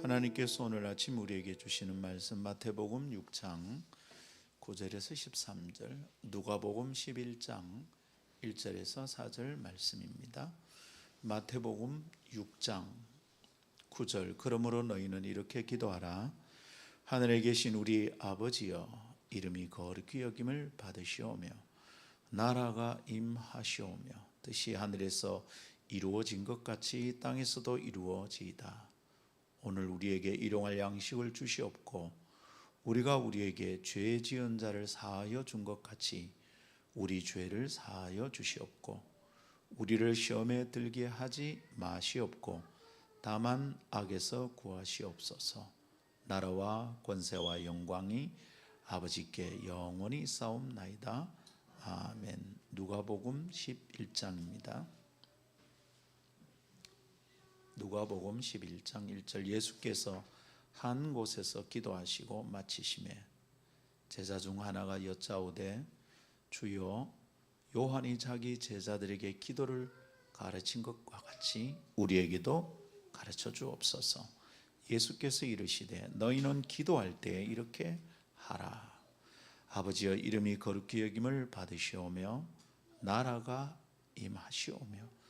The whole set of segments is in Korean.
하나님께서 오늘 아침 우리에게 주시는 말씀 마태복음 6장 9절에서 13절, 누가복음 11장 1절에서 4절 말씀입니다. 마태복음 6장 9절, 그러므로 너희는 이렇게 기도하라. 하늘에 계신 우리 아버지여, 이름이 거룩히 여김을 받으시오며 나라가 임하시오며 뜻이 하늘에서 이루어진 것 같이 땅에서도 이루어지이다. 오늘 우리에게 일용할 양식을 주시옵고 우리가 우리에게 죄 지은 자를 사하여 준 것 같이 우리 죄를 사하여 주시옵고 우리를 시험에 들게 하지 마시옵고 다만 악에서 구하시옵소서. 나라와 권세와 영광이 아버지께 영원히 있사옵나이다. 아멘. 누가복음 11장입니다. 누가복음 11장 1절, 예수께서 한 곳에서 기도하시고 마치심에 제자 중 하나가 여짜오되 주여, 요한이 자기 제자들에게 기도를 가르친 것과 같이 우리에게도 가르쳐 주옵소서. 예수께서 이르시되 너희는 기도할 때 이렇게 하라. 아버지여, 이름이 거룩히 여김을 받으시오며 나라가 임하시오며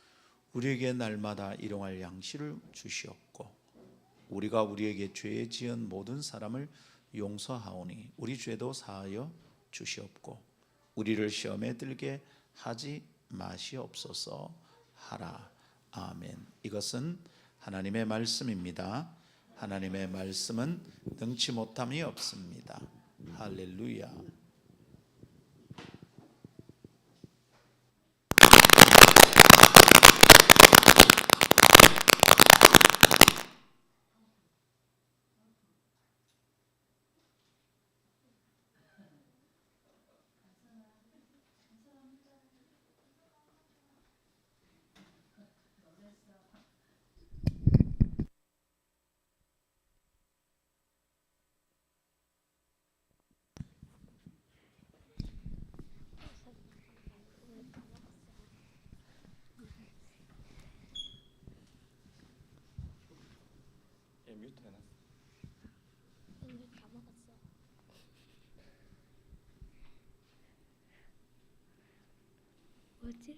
우리에게 날마다 일용할 양식을 주시옵고 우리가 우리에게 죄 지은 모든 사람을 용서하오니 우리 죄도 사하여 주시옵고 우리를 시험에 들게 하지 마시옵소서 하라. 아멘. 이것은 하나님의 말씀입니다. 하나님의 말씀은 능치 못함이 없습니다. 할렐루야. 뮤트 해놨어. 이미 다 먹었어. 뭐지?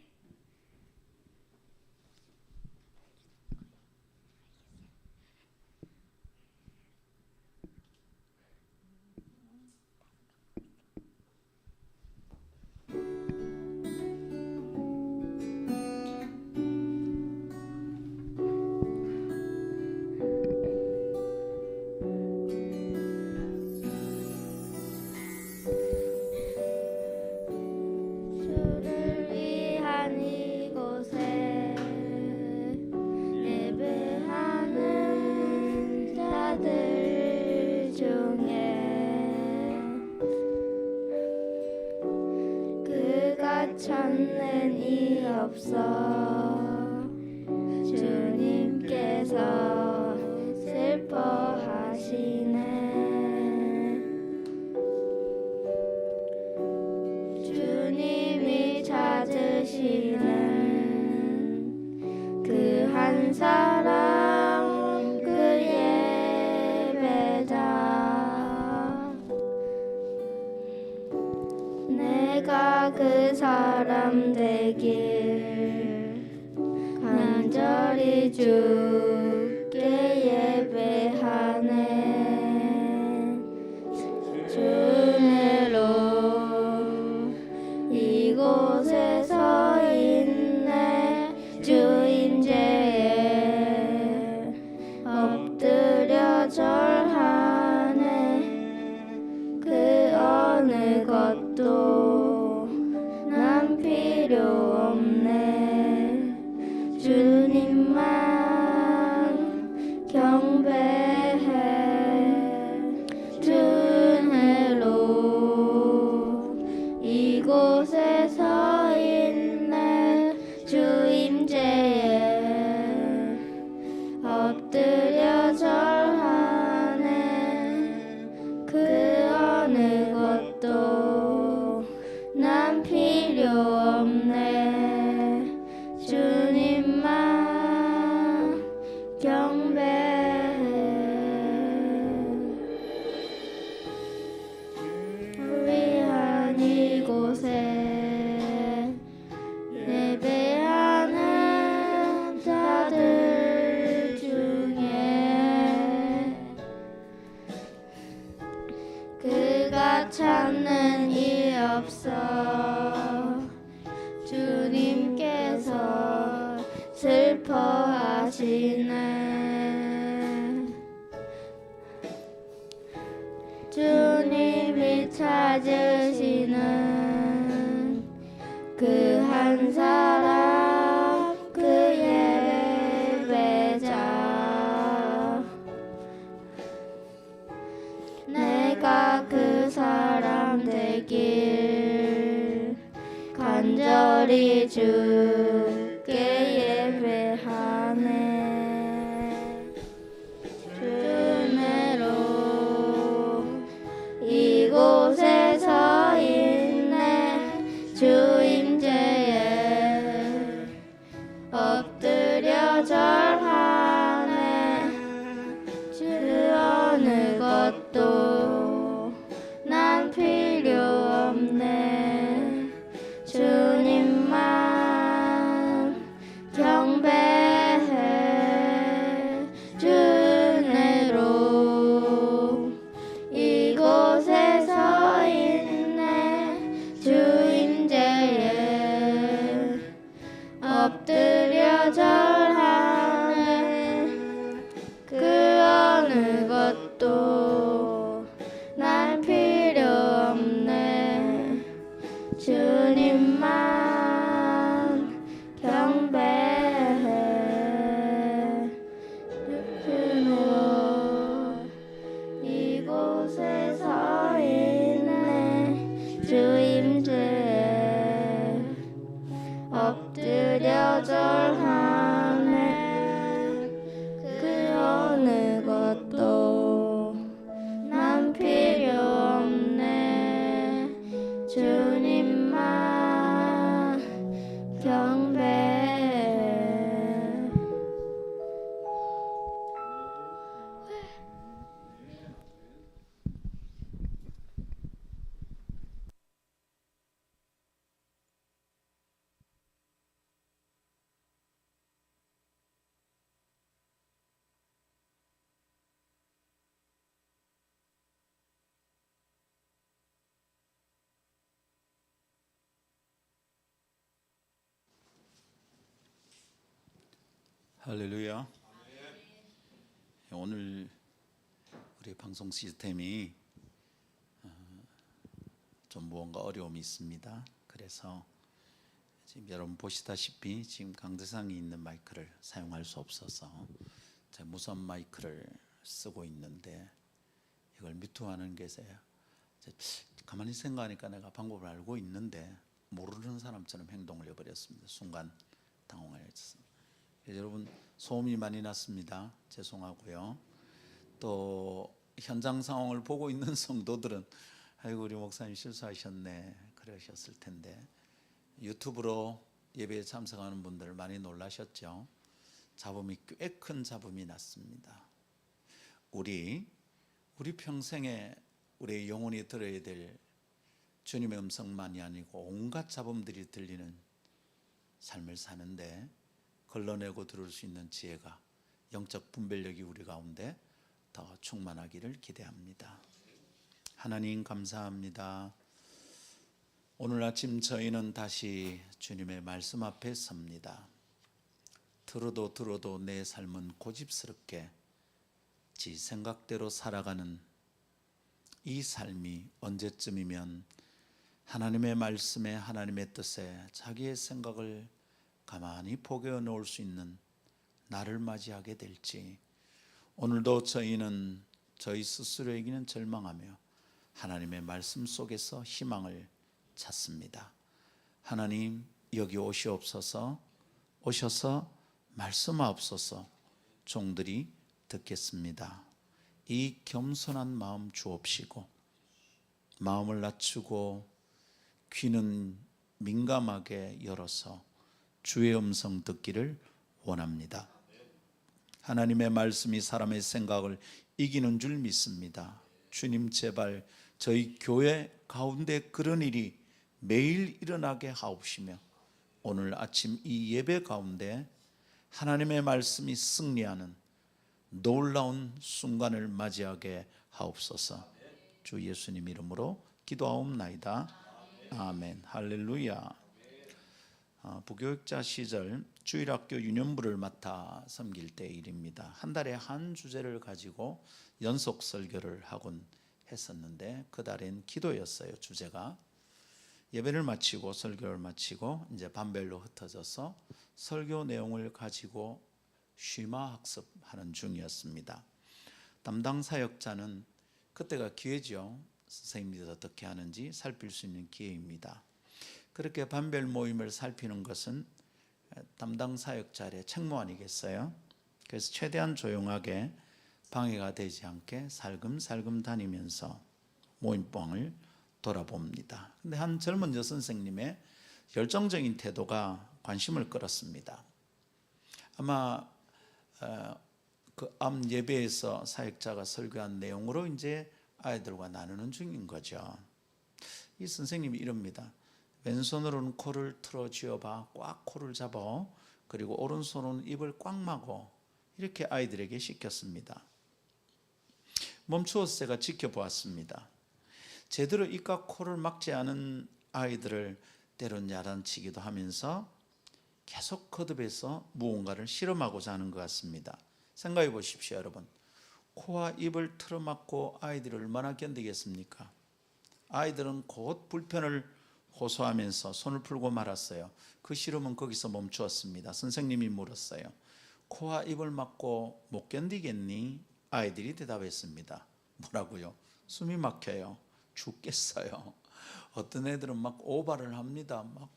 주를 위한 이곳에 예배하는 자들 중에 그가 찾는 이 없어 주님께서 슬퍼하시네. 주님이 찾으시는 그 한 사람, 그 예배자. 내가 그 사람 되길 간절히 주께 예배하네. 주내로 이곳에 서 있네. 주인제에 엎드려 절하네. 그 어느 것도 난 필요 없네. 주님만 경배해. 주내로 이곳에 서 있네. 주임제에 엎드려 절하네. 그 어느 것도 난 필요 없네. 주님만 경배해. 없어 주님께서 슬퍼하시네. 주님이 찾으시는 그 한 사람 그 예배자, 내가 그 사람 되길 간절히 주께 예배하네. 주 은혜로 이곳에 서 있네. 주 임재에 엎드려 절하네. 주 어느 것도 난 필요 없네. 주님만 경배해. 주 은혜로 이곳에 서 있네. 주 임재에 엎드려 절하네. 그 어느 것도 난 필요 없네. 주님만 경배해. 주로 이곳에 서 있네. 주 임재에 엎드려 절하네. 그 어느 것도 난 필요 없네. 주님만 경배해. 할렐루야. 오늘 우리 방송 시스템이 좀 무언가 어려움이 있습니다. 그래서 지금 여러분 보시다시피 지금 강대상이 있는 마이크를 사용할 수 없어서 제 무선 마이크를 쓰고 있는데 이걸 뮤트하는 게 가만히 생각하니까 내가 방법을 알고 있는데 모르는 사람처럼 행동을 해버렸습니다. 순간 당황했습니다. 여러분 소음이 많이 났습니다. 죄송하고요. 또 현장 상황을 보고 있는 성도들은 아이고 우리 목사님 실수하셨네 그러셨을 텐데 유튜브로 예배에 참석하는 분들 많이 놀라셨죠? 잡음이 꽤 큰 잡음이 났습니다. 우리 평생에 우리 영혼이 들어야 될 주님의 음성만이 아니고 온갖 잡음들이 들리는 삶을 사는데 걸러내고 들을 수 있는 지혜가, 영적 분별력이 우리 가운데 더 충만하기를 기대합니다. 하나님 감사합니다. 오늘 아침 저희는 다시 주님의 말씀 앞에 섭니다. 들어도 내 삶은 고집스럽게 지 생각대로 살아가는 이 삶이 언제쯤이면 하나님의 말씀에, 하나님의 뜻에 자기의 생각을 가만히 포개어 놓을 수 있는 나를 맞이하게 될지, 오늘도 저희는 저희 스스로에게는 절망하며 하나님의 말씀 속에서 희망을 찾습니다. 하나님 여기 오시옵소서. 오셔서 말씀하옵소서. 종들이 듣겠습니다. 이 겸손한 마음 주옵시고 마음을 낮추고 귀는 민감하게 열어서 주의 음성 듣기를 원합니다. 하나님의 말씀이 사람의 생각을 이기는 줄 믿습니다. 주님 제발 저희 교회 가운데 그런 일이 매일 일어나게 하옵시며 오늘 아침 이 예배 가운데 하나님의 말씀이 승리하는 놀라운 순간을 맞이하게 하옵소서. 주 예수님 이름으로 기도하옵나이다. 아멘. 할렐루야. 부교육자 시절 주일학교 유년부를 맡아 섬길 때 일입니다. 한 달에 한 주제를 가지고 연속 설교를 하곤 했었는데 그 달엔 기도였어요. 주제가 예배를 마치고 설교를 마치고 이제 반별로 흩어져서 설교 내용을 가지고 쉐마 학습하는 중이었습니다. 담당 사역자는 그때가 기회죠. 선생님들이 어떻게 하는지 살필 수 있는 기회입니다. 그렇게 반별 모임을 살피는 것은 담당 사역자의 책무 아니겠어요? 그래서 최대한 조용하게 방해가 되지 않게 살금살금 다니면서 모임방을 돌아봅니다. 근데 한 젊은 여선생님의 열정적인 태도가 관심을 끌었습니다. 아마 그 암 예배에서 사역자가 설교한 내용으로 이제 아이들과 나누는 중인 거죠. 이 선생님이 이럽니다. 왼손으로는 코를 틀어 쥐어봐, 꽉 코를 잡아, 그리고 오른손으로는 입을 꽉 막어, 이렇게 아이들에게 시켰습니다. 멈추어서 제가 지켜보았습니다. 제대로 입과 코를 막지 않은 아이들을 때론 야단치기도 하면서 계속 거듭해서 무언가를 실험하고자 하는 것 같습니다. 생각해 보십시오, 여러분. 코와 입을 틀어막고 아이들이 얼마나 견디겠습니까? 아이들은 곧 불편을 호소하면서 손을 풀고 말았어요. 그 실험은 거기서 멈추었습니다. 선생님이 물었어요. 코와 입을 막고 못 견디겠니? 아이들이 대답했습니다. 뭐라고요? 숨이 막혀요. 죽겠어요. 어떤 애들은 막 오발을 합니다. 막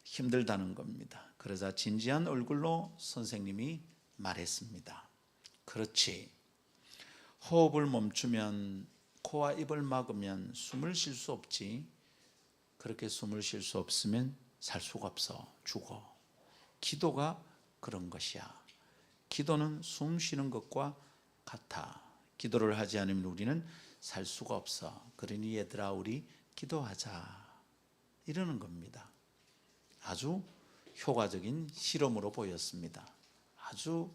힘들다는 겁니다. 그러자 진지한 얼굴로 선생님이 말했습니다. 그렇지. 호흡을 멈추면, 코와 입을 막으면 숨을 쉴 수 없지. 그렇게 숨을 쉴 수 없으면 살 수가 없어. 죽어. 기도가 그런 것이야. 기도는 숨 쉬는 것과 같아. 기도를 하지 않으면 우리는 살 수가 없어. 그러니 얘들아, 우리 기도하자. 이러는 겁니다. 아주 효과적인 실험으로 보였습니다. 아주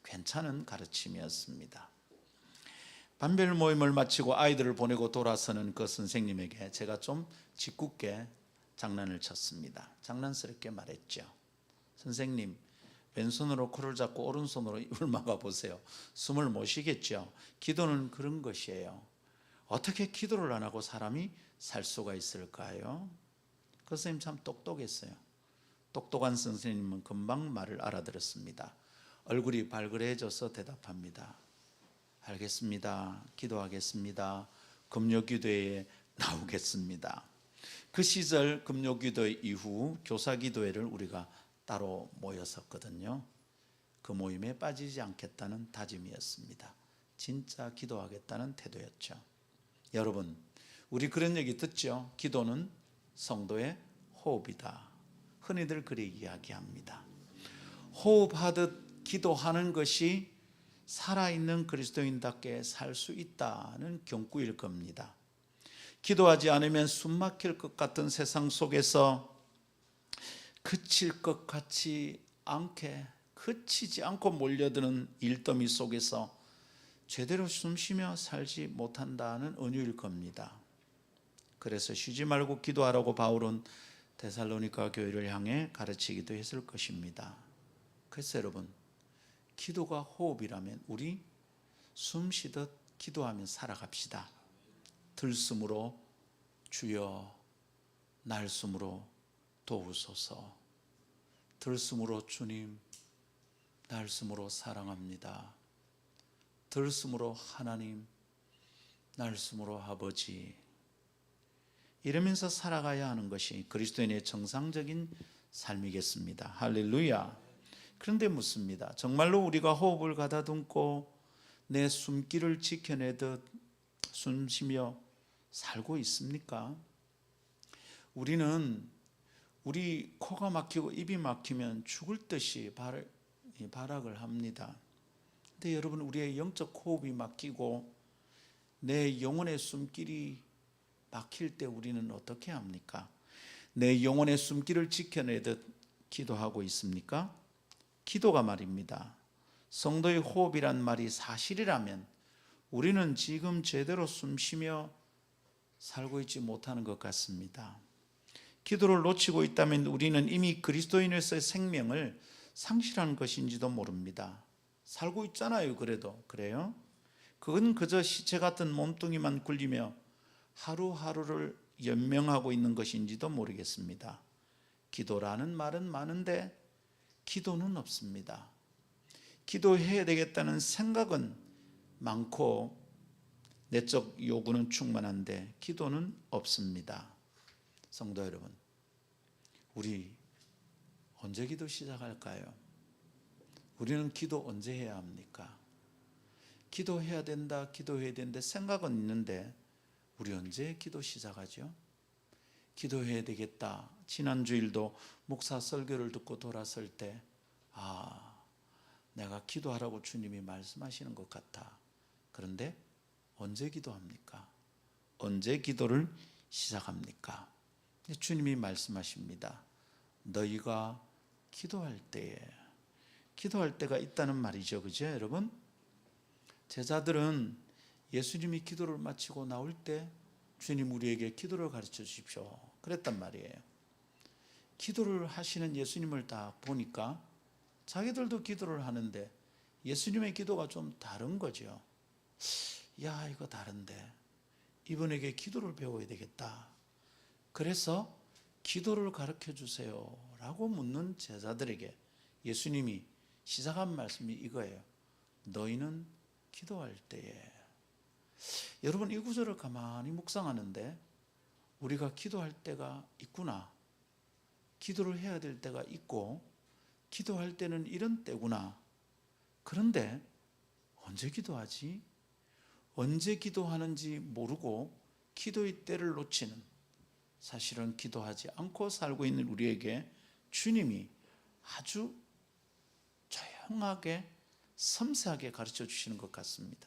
괜찮은 가르침이었습니다. 반별 모임을 마치고 아이들을 보내고 돌아서는 그 선생님에게 제가 좀 짓궂게 장난을 쳤습니다. 장난스럽게 말했죠. 선생님, 왼손으로 코를 잡고 오른손으로 입을 막아 보세요. 숨을 못 쉬겠죠. 기도는 그런 것이에요. 어떻게 기도를 안 하고 사람이 살 수가 있을까요? 그 선생님 참 똑똑했어요. 똑똑한 선생님은 금방 말을 알아들었습니다. 얼굴이 발그레해져서 대답합니다. 알겠습니다. 기도하겠습니다. 금요기도회에 나오겠습니다. 그 시절 금요기도회 이후 교사기도회를 우리가 따로 모였었거든요. 그 모임에 빠지지 않겠다는 다짐이었습니다. 진짜 기도하겠다는 태도였죠. 여러분, 우리 그런 얘기 듣죠? 기도는 성도의 호흡이다. 흔히들 그리 이야기합니다. 호흡하듯 기도하는 것이 살아있는 그리스도인답게 살 수 있다는 경구일 겁니다. 기도하지 않으면 숨 막힐 것 같은 세상 속에서 그칠 것 같지 않게, 그치지 않고 몰려드는 일더미 속에서 제대로 숨 쉬며 살지 못한다는 은유일 겁니다. 그래서 쉬지 말고 기도하라고 바울은 데살로니가 교회를 향해 가르치기도 했을 것입니다. 그래서 여러분, 기도가 호흡이라면 우리 숨 쉬듯 기도하며 살아갑시다. 들숨으로 주여, 날숨으로 도우소서. 들숨으로 주님, 날숨으로 사랑합니다. 들숨으로 하나님, 날숨으로 아버지. 이러면서 살아가야 하는 것이 그리스도인의 정상적인 삶이겠습니다. 할렐루야. 그런데 묻습니다. 정말로 우리가 호흡을 가다듬고 내 숨길을 지켜내듯 숨쉬며 살고 있습니까? 우리는 우리 코가 막히고 입이 막히면 죽을 듯이 발악을 합니다. 근데 여러분, 우리의 영적 호흡이 막히고 내 영혼의 숨길이 막힐 때 우리는 어떻게 합니까? 내 영혼의 숨길을 지켜내듯 기도하고 있습니까? 기도가 말입니다. 성도의 호흡이란 말이 사실이라면 우리는 지금 제대로 숨쉬며 살고 있지 못하는 것 같습니다. 기도를 놓치고 있다면 우리는 이미 그리스도인으로서의 생명을 상실하는 것인지도 모릅니다. 살고 있잖아요. 그래도 그래요? 그건 그저 시체 같은 몸뚱이만 굴리며 하루하루를 연명하고 있는 것인지도 모르겠습니다. 기도라는 말은 많은데 기도는 없습니다. 기도해야 되겠다는 생각은 많고 내적 요구는 충만한데 기도는 없습니다. 성도 여러분, 우리 언제 기도 시작할까요? 우리는 기도 언제 해야 합니까? 기도해야 된다, 기도해야 되는데 생각은 있는데 우리 언제 기도 시작하죠? 기도해야 되겠다. 지난 주일도 목사 설교를 듣고 돌아설 때 내가 기도하라고 주님이 말씀하시는 것 같아. 그런데 언제 기도합니까? 언제 기도를 시작합니까? 주님이 말씀하십니다. 너희가 기도할 때가 있다는 말이죠. 그죠, 여러분? 제자들은 예수님이 기도를 마치고 나올 때 주님 우리에게 기도를 가르쳐 주십시오. 그랬단 말이에요. 기도를 하시는 예수님을 다 보니까 자기들도 기도를 하는데 예수님의 기도가 좀 다른 거죠. 야, 이거 다른데 이분에게 기도를 배워야 되겠다. 그래서 기도를 가르쳐 주세요 라고 묻는 제자들에게 예수님이 시작한 말씀이 이거예요. 너희는 기도할 때에. 여러분, 이 구절을 가만히 묵상하는데 우리가 기도할 때가 있구나, 기도를 해야 될 때가 있고 기도할 때는 이런 때구나. 그런데 언제 기도하지? 언제 기도하는지 모르고 기도의 때를 놓치는, 사실은 기도하지 않고 살고 있는 우리에게 주님이 아주 조용하게 섬세하게 가르쳐 주시는 것 같습니다.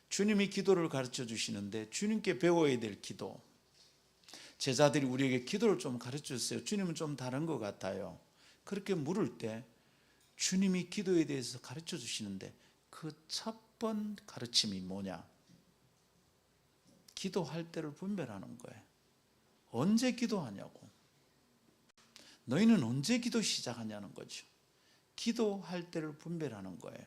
주님이 기도를 가르쳐 주시는데 주님께 배워야 될 기도, 제자들이 우리에게 기도를 좀 가르쳐 주세요. 주님은 좀 다른 것 같아요. 그렇게 물을 때 주님이 기도에 대해서 가르쳐 주시는데 그 첫 번 가르침이 뭐냐? 기도할 때를 분별하는 거예요. 언제 기도하냐고. 너희는 언제 기도 시작하냐는 거죠. 기도할 때를 분별하는 거예요.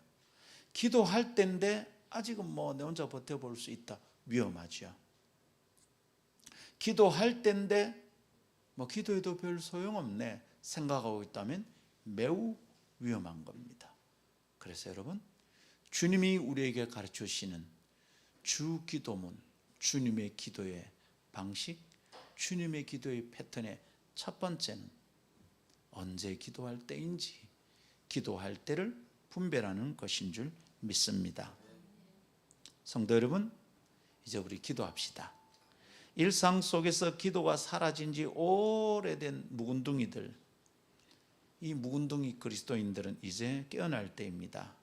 기도할 때인데 아직은 내 혼자 버텨볼 수 있다. 위험하죠. 기도할 때인데 기도해도 별 소용없네 생각하고 있다면 매우 위험한 겁니다. 그래서 여러분, 주님이 우리에게 가르쳐 주시는 주 기도문, 주님의 기도의 방식, 주님의 기도의 패턴의 첫 번째는 언제 기도할 때인지 기도할 때를 분별하는 것인 줄 믿습니다. 성도 여러분, 이제 우리 기도합시다. 일상 속에서 기도가 사라진 지 오래된 묵은둥이들, 이 묵은둥이 그리스도인들은 이제 깨어날 때입니다.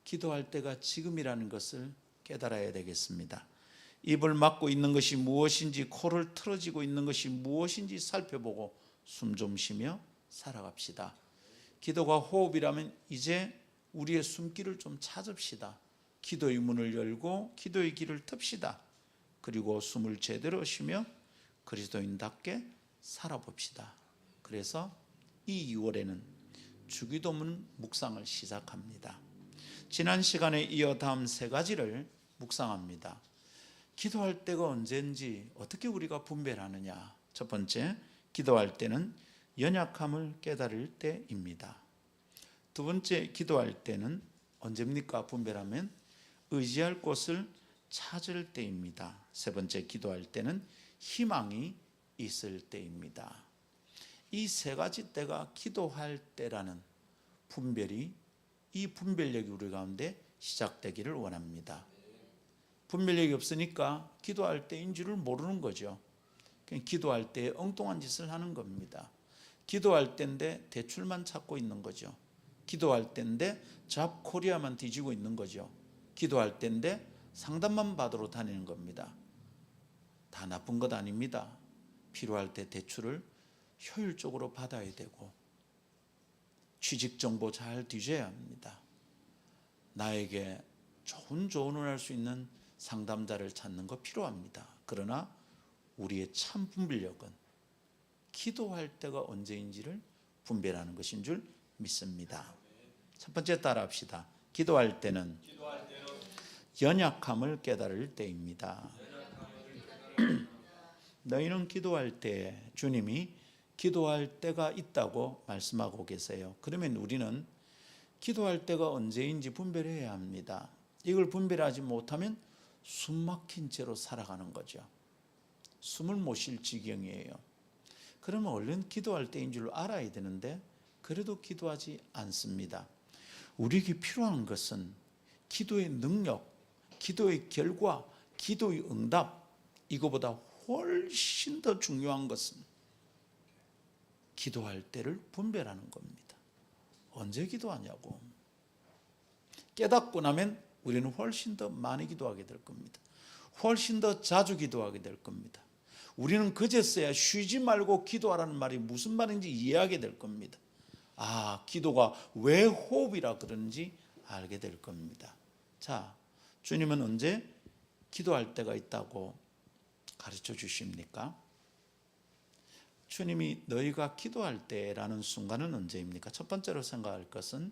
기도할 때가 지금이라는 것을 깨달아야 되겠습니다. 입을 막고 있는 것이 무엇인지, 코를 틀어지고 있는 것이 무엇인지 살펴보고 숨 좀 쉬며 살아갑시다. 기도가 호흡이라면 이제 우리의 숨길을 좀 찾읍시다. 기도의 문을 열고 기도의 길을 틉시다. 그리고 숨을 제대로 쉬며 그리스도인답게 살아봅시다. 그래서 이 6월에는 주기도문 묵상을 시작합니다. 지난 시간에 이어 다음 세 가지를 묵상합니다. 기도할 때가 언제인지 어떻게 우리가 분별하느냐. 첫 번째, 기도할 때는 연약함을 깨달을 때입니다. 두 번째, 기도할 때는 언제입니까? 분별하면 의지할 곳을 찾을 때입니다. 세 번째, 기도할 때는 희망이 있을 때입니다. 이 세 가지 때가 기도할 때라는 분별이, 이 분별력이 우리 가운데 시작되기를 원합니다. 분별력이 없으니까 기도할 때인 줄을 모르는 거죠. 그냥 기도할 때 엉뚱한 짓을 하는 겁니다. 기도할 때인데 대출만 찾고 있는 거죠. 기도할 때인데 잡코리아만 뒤지고 있는 거죠. 기도할 때인데 상담만 받으러 다니는 겁니다. 다 나쁜 것 아닙니다. 필요할 때 대출을 효율적으로 받아야 되고 취직 정보 잘 뒤져야 합니다. 나에게 좋은 조언을 할 수 있는 상담자를 찾는 거 필요합니다. 그러나 우리의 참 분별력은 기도할 때가 언제인지를 분별하는 것인 줄 믿습니다. 첫 번째 따라합시다. 기도할 때는 연약함을 깨달을 때입니다. 너희는 기도할 때 주님이 기도할 때가 있다고 말씀하고 계세요. 그러면 우리는 기도할 때가 언제인지 분별해야 합니다. 이걸 분별하지 못하면 숨 막힌 채로 살아가는 거죠. 숨을 못 쉴 지경이에요. 그러면 얼른 기도할 때인 줄 알아야 되는데 그래도 기도하지 않습니다. 우리에게 필요한 것은 기도의 능력, 기도의 결과, 기도의 응답, 이거보다 훨씬 더 중요한 것은 기도할 때를 분별하는 겁니다. 언제 기도하냐고. 깨닫고 나면 우리는 훨씬 더 많이 기도하게 될 겁니다. 훨씬 더 자주 기도하게 될 겁니다. 우리는 그제서야 쉬지 말고 기도하라는 말이 무슨 말인지 이해하게 될 겁니다. 아, 기도가 왜 호흡이라 그러는지 알게 될 겁니다. 자, 주님은 언제 기도할 때가 있다고 가르쳐 주십니까? 주님이 너희가 기도할 때라는 순간은 언제입니까? 첫 번째로 생각할 것은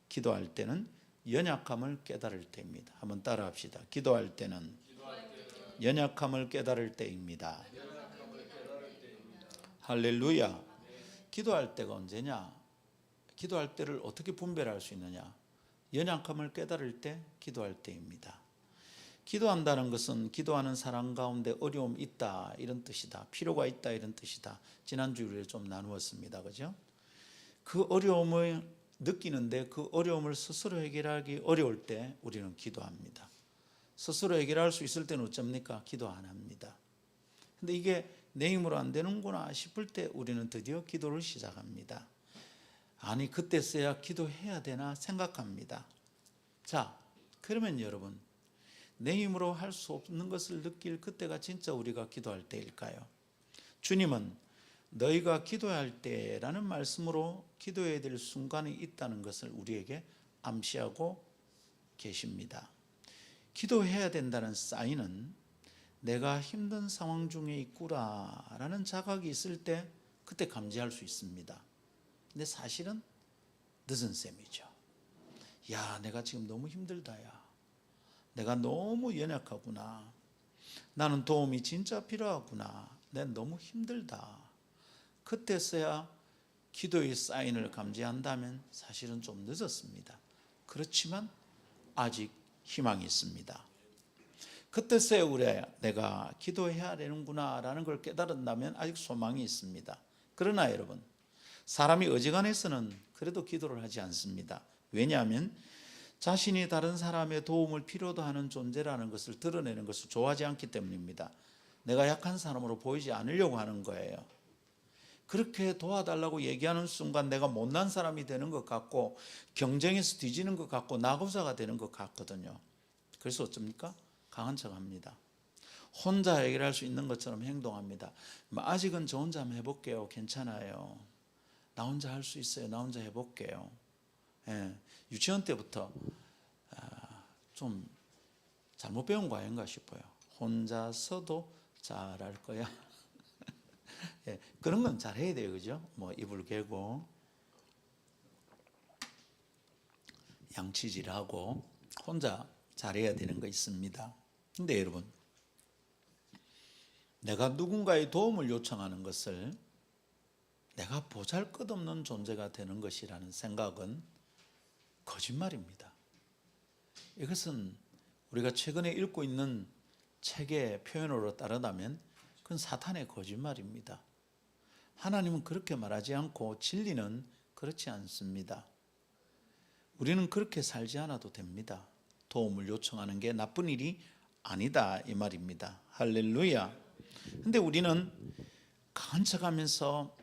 기도할 때는 연약함을 깨달을 때입니다. 한번 따라 합시다. 기도할 때는 연약함을 깨달을 때입니다. 할렐루야. 기도할 때가 언제냐? 기도할 때를 어떻게 분별할 수 있느냐? 연약함을 깨달을 때, 기도할 때입니다. 기도한다는 것은 기도하는 사람 가운데 어려움이 있다 이런 뜻이다. 필요가 있다 이런 뜻이다. 지난주에 우리가 좀 나누었습니다. 그죠? 그 어려움을 느끼는데 그 어려움을 스스로 해결하기 어려울 때 우리는 기도합니다. 스스로 해결할 수 있을 때는 어쩝니까? 기도 안 합니다. 근데 이게 내 힘으로 안 되는구나 싶을 때 우리는 드디어 기도를 시작합니다. 아니, 그때서야 기도해야 되나 생각합니다. 자, 그러면 여러분, 내 힘으로 할 수 없는 것을 느낄 그때가 진짜 우리가 기도할 때일까요? 주님은 너희가 기도할 때라는 말씀으로 기도해야 될 순간이 있다는 것을 우리에게 암시하고 계십니다. 기도해야 된다는 사인은 내가 힘든 상황 중에 있구나라는 자각이 있을 때 그때 감지할 수 있습니다. 근데 사실은 늦은 셈이죠. 야, 내가 지금 너무 힘들다. 야, 내가 너무 연약하구나. 나는 도움이 진짜 필요하구나. 난 너무 힘들다. 그때서야 기도의 사인을 감지한다면 사실은 좀 늦었습니다. 그렇지만 아직 희망이 있습니다. 그때서야 내가 기도해야 되는구나 라는 걸 깨달은다면 아직 소망이 있습니다. 그러나 여러분, 사람이 어지간해서는 그래도 기도를 하지 않습니다. 왜냐하면 자신이 다른 사람의 도움을 필요도 하는 존재라는 것을 드러내는 것을 좋아하지 않기 때문입니다. 내가 약한 사람으로 보이지 않으려고 하는 거예요. 그렇게 도와달라고 얘기하는 순간 내가 못난 사람이 되는 것 같고 경쟁에서 뒤지는 것 같고 낙오자가 되는 것 같거든요. 그래서 어쩝니까? 강한 척합니다. 혼자 해결할 수 있는 것처럼 행동합니다. 아직은 저 혼자 한번 해볼게요. 괜찮아요. 나 혼자 할 수 있어요. 나 혼자 해볼게요. 예, 유치원 때부터 좀 잘못 배운 거 아닌가 싶어요. 혼자서도 잘할 거야. 예, 그런 건 잘해야 돼요. 그죠? 뭐 이불 개고 양치질하고 혼자 잘해야 되는 거 있습니다. 근데 여러분, 내가 누군가의 도움을 요청하는 것을 내가 보잘것없는 존재가 되는 것이라는 생각은 거짓말입니다. 이것은 우리가 최근에 읽고 있는 책의 표현으로 따르다면 그건 사탄의 거짓말입니다. 하나님은 그렇게 말하지 않고 진리는 그렇지 않습니다. 우리는 그렇게 살지 않아도 됩니다. 도움을 요청하는 게 나쁜 일이 아니다 이 말입니다. 할렐루야. 근데 우리는 강한 척하면서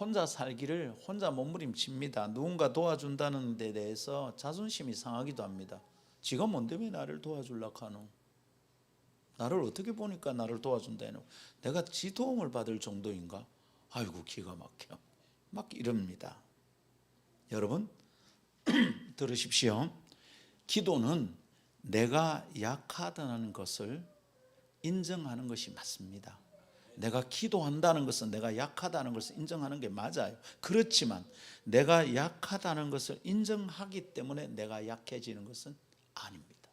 혼자 살기를 혼자 몸부림칩니다. 누군가 도와준다는 데 대해서 자존심이 상하기도 합니다. 지가 뭔데 왜 나를 도와주려고 하노? 나를 어떻게 보니까 나를 도와준다 해노? 내가 지 도움을 받을 정도인가? 아이고 기가 막혀. 막 이럽니다. 여러분 들으십시오. 기도는 내가 약하다는 것을 인정하는 것이 맞습니다. 내가 기도한다는 것은 내가 약하다는 것을 인정하는 게 맞아요. 그렇지만 내가 약하다는 것을 인정하기 때문에 내가 약해지는 것은 아닙니다.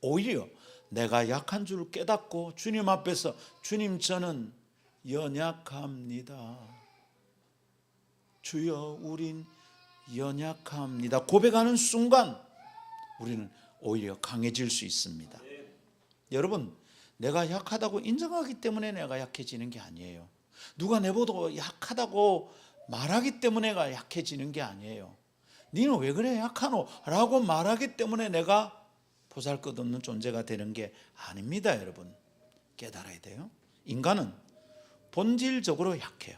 오히려 내가 약한 줄 깨닫고 주님 앞에서 주님 저는 연약합니다. 주여 우린 연약합니다. 고백하는 순간 우리는 오히려 강해질 수 있습니다. 여러분, 내가 약하다고 인정하기 때문에 내가 약해지는 게 아니에요. 누가 내보고 약하다고 말하기 때문에 내가 약해지는 게 아니에요. 니는 왜 그래 약하노? 라고 말하기 때문에 내가 보잘것없는 존재가 되는 게 아닙니다. 여러분, 깨달아야 돼요. 인간은 본질적으로 약해요.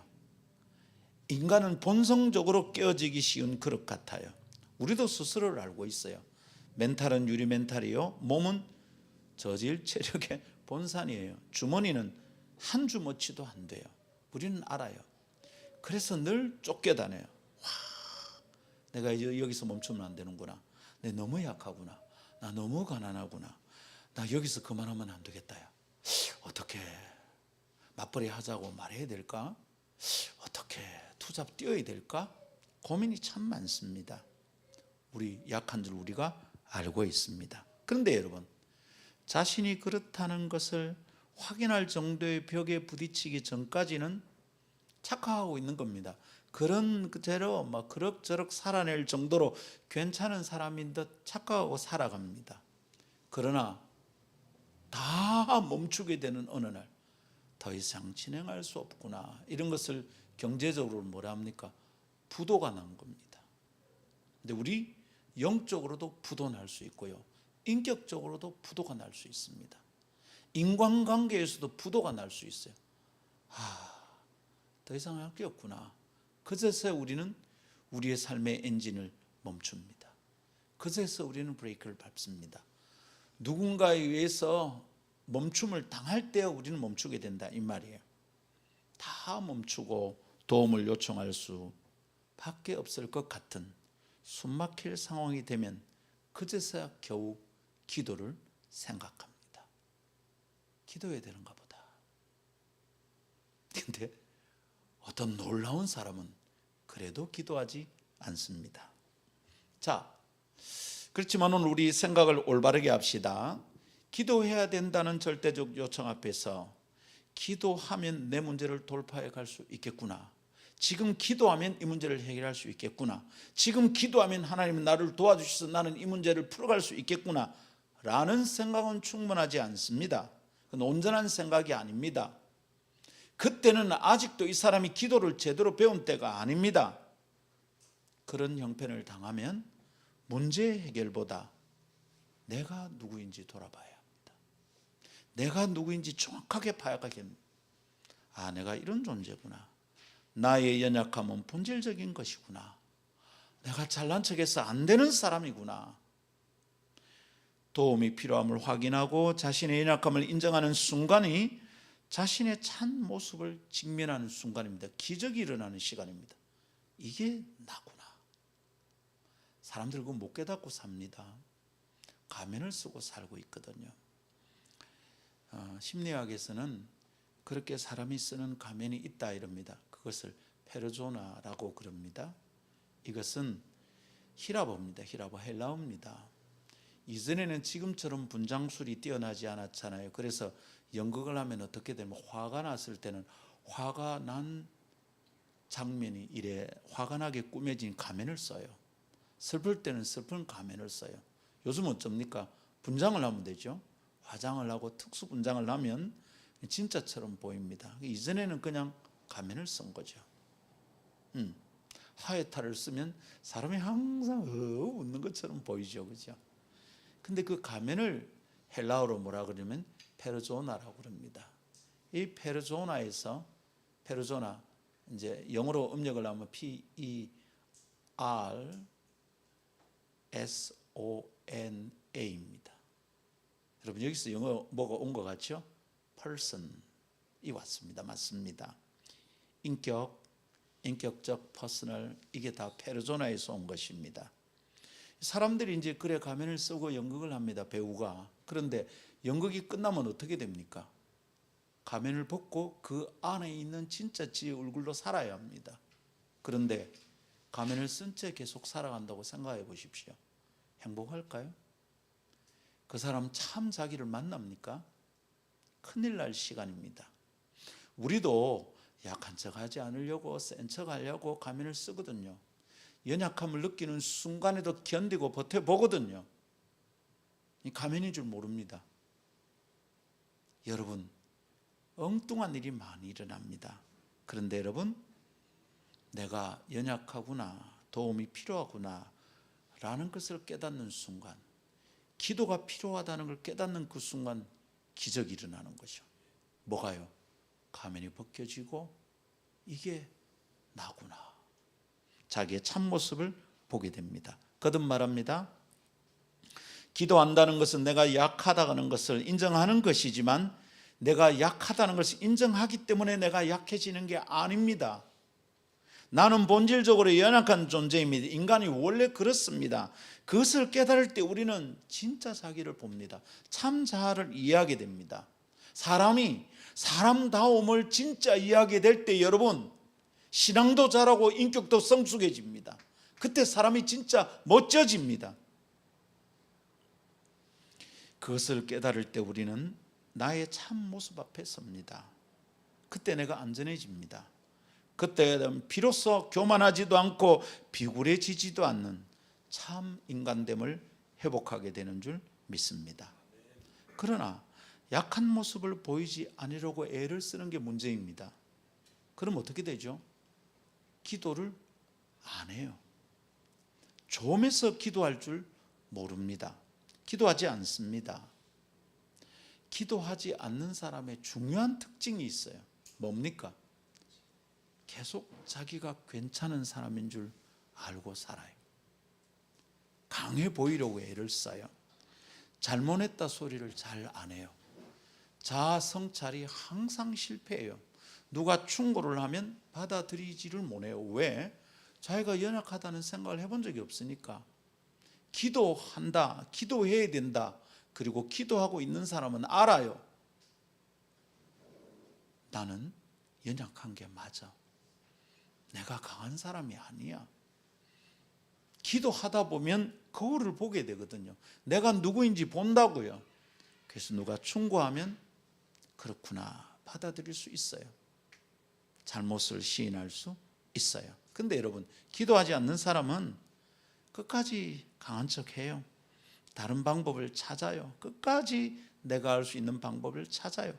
인간은 본성적으로 깨어지기 쉬운 그릇 같아요. 우리도 스스로를 알고 있어요. 멘탈은 유리 멘탈이요, 몸은 저질 체력의 본산이에요. 주머니는 한 주머치도 안 돼요. 우리는 알아요. 그래서 늘 쫓겨다녀요. 와, 내가 이제 여기서 멈추면 안 되는구나. 내가 너무 약하구나. 나 너무 가난하구나. 나 여기서 그만하면 안 되겠다. 야. 어떻게 맞벌이 하자고 말해야 될까? 어떻게 투잡 뛰어야 될까? 고민이 참 많습니다. 우리 약한 줄 우리가 알고 있습니다. 그런데 여러분, 자신이 그렇다는 것을 확인할 정도의 벽에 부딪히기 전까지는 착각하고 있는 겁니다. 그런 대로 막 그럭저럭 살아낼 정도로 괜찮은 사람인 듯 착각하고 살아갑니다. 그러나 다 멈추게 되는 어느 날 더 이상 진행할 수 없구나, 이런 것을 경제적으로 뭐라 합니까? 부도가 난 겁니다. 근데 우리 영적으로도 부도 날 수 있고요, 인격적으로도 부도가 날 수 있습니다. 인간관계에서도 부도가 날 수 있어요. 더 이상 할 게 없구나. 그제서 우리는 우리의 삶의 엔진을 멈춥니다. 그제서 우리는 브레이크를 밟습니다. 누군가에 의해서 멈춤을 당할 때 우리는 멈추게 된다, 이 말이에요. 다 멈추고 도움을 요청할 수밖에 없을 것 같은 숨막힐 상황이 되면 그제서야 겨우 기도를 생각합니다. 기도해야 되는가 보다. 근데 어떤 놀라운 사람은 그래도 기도하지 않습니다. 자, 그렇지만 오늘 우리 생각을 올바르게 합시다. 기도해야 된다는 절대적 요청 앞에서 기도하면 내 문제를 돌파해 갈 수 있겠구나, 지금 기도하면 이 문제를 해결할 수 있겠구나, 지금 기도하면 하나님은 나를 도와주셔서 나는 이 문제를 풀어갈 수 있겠구나 라는 생각은 충분하지 않습니다. 그건 온전한 생각이 아닙니다. 그때는 아직도 이 사람이 기도를 제대로 배운 때가 아닙니다. 그런 형편을 당하면 문제 해결보다 내가 누구인지 돌아봐야 합니다. 내가 누구인지 정확하게 파악하게 합니다. 내가 이런 존재구나. 나의 연약함은 본질적인 것이구나. 내가 잘난 척해서 안 되는 사람이구나. 도움이 필요함을 확인하고 자신의 연약함을 인정하는 순간이 자신의 참 모습을 직면하는 순간입니다. 기적이 일어나는 시간입니다. 이게 나구나. 사람들 그거 못 깨닫고 삽니다. 가면을 쓰고 살고 있거든요. 심리학에서는 그렇게 사람이 쓰는 가면이 있다 이럽니다. 그것을 페르소나라고 그럽니다. 이것은 히라보입니다. 히라보, 헬라어입니다. 이전에는 지금처럼 분장술이 뛰어나지 않았잖아요. 그래서 연극을 하면 어떻게 되면 화가 났을 때는 화가 난 장면이 이래 화가 나게 꾸며진 가면을 써요. 슬플 때는 슬픈 가면을 써요. 요즘 어쩝니까? 분장을 하면 되죠. 화장을 하고 특수 분장을 하면 진짜처럼 보입니다. 이전에는 그냥 가면을 쓴 거죠. 하에타를 쓰면 사람이 항상 웃는 것처럼 보이죠, 그죠? 근데 그 가면을 헬라어로 뭐라 그러면 페르소나라고 그럽니다. 이 페르소나에서 페르소나 이제 영어로 음력을 하면 PERSONA입니다. 여러분 여기서 영어 뭐가 온 것 같죠? person이 왔습니다. 맞습니다. 인격적 퍼스널, 이게 다 페르소나에서 온 것입니다. 사람들이 이제 그래 가면을 쓰고 연극을 합니다. 배우가. 그런데 연극이 끝나면 어떻게 됩니까? 가면을 벗고 그 안에 있는 진짜 지의 얼굴로 살아야 합니다. 그런데 가면을 쓴 채 계속 살아간다고 생각해 보십시오. 행복할까요? 그 사람 참 자기를 만납니까? 큰일 날 시간입니다. 우리도 약한 척 하지 않으려고 센 척 하려고 가면을 쓰거든요. 연약함을 느끼는 순간에도 견디고 버텨보거든요. 이 가면인 줄 모릅니다. 여러분, 엉뚱한 일이 많이 일어납니다. 그런데 여러분, 내가 연약하구나, 도움이 필요하구나 라는 것을 깨닫는 순간, 기도가 필요하다는 걸 깨닫는 그 순간 기적이 일어나는 거죠. 뭐가요? 가면이 벗겨지고 이게 나구나, 자기의 참모습을 보게 됩니다. 거듭 말합니다. 기도한다는 것은 내가 약하다는 것을 인정하는 것이지만 내가 약하다는 것을 인정하기 때문에 내가 약해지는 게 아닙니다. 나는 본질적으로 연약한 존재입니다. 인간이 원래 그렇습니다. 그것을 깨달을 때 우리는 진짜 자기를 봅니다. 참 자아를 이해하게 됩니다. 사람이 사람다움을 진짜 이해하게 될 때 여러분, 신앙도 자라고 인격도 성숙해집니다. 그때 사람이 진짜 멋져집니다. 그것을 깨달을 때 우리는 나의 참 모습 앞에 섭니다. 그때 내가 안전해집니다. 그때 비로소 교만하지도 않고 비굴해지지도 않는 참 인간됨을 회복하게 되는 줄 믿습니다. 그러나 약한 모습을 보이지 않으려고 애를 쓰는 게 문제입니다. 그럼 어떻게 되죠? 기도를 안 해요. 좀해서 기도할 줄 모릅니다. 기도하지 않습니다. 기도하지 않는 사람의 중요한 특징이 있어요. 뭡니까? 계속 자기가 괜찮은 사람인 줄 알고 살아요. 강해 보이려고 애를 써요. 잘못했다 소리를 잘 안 해요. 자아 성찰이 항상 실패해요. 누가 충고를 하면 받아들이지를 못해요. 왜? 자기가 연약하다는 생각을 해본 적이 없으니까. 기도한다, 기도해야 된다, 그리고 기도하고 있는 사람은 알아요. 나는 연약한 게 맞아. 내가 강한 사람이 아니야. 기도하다 보면 거울을 보게 되거든요. 내가 누구인지 본다고요. 그래서 누가 충고하면 그렇구나, 받아들일 수 있어요. 잘못을 시인할 수 있어요. 근데 여러분, 기도하지 않는 사람은 끝까지 강한 척해요. 다른 방법을 찾아요. 끝까지 내가 할 수 있는 방법을 찾아요.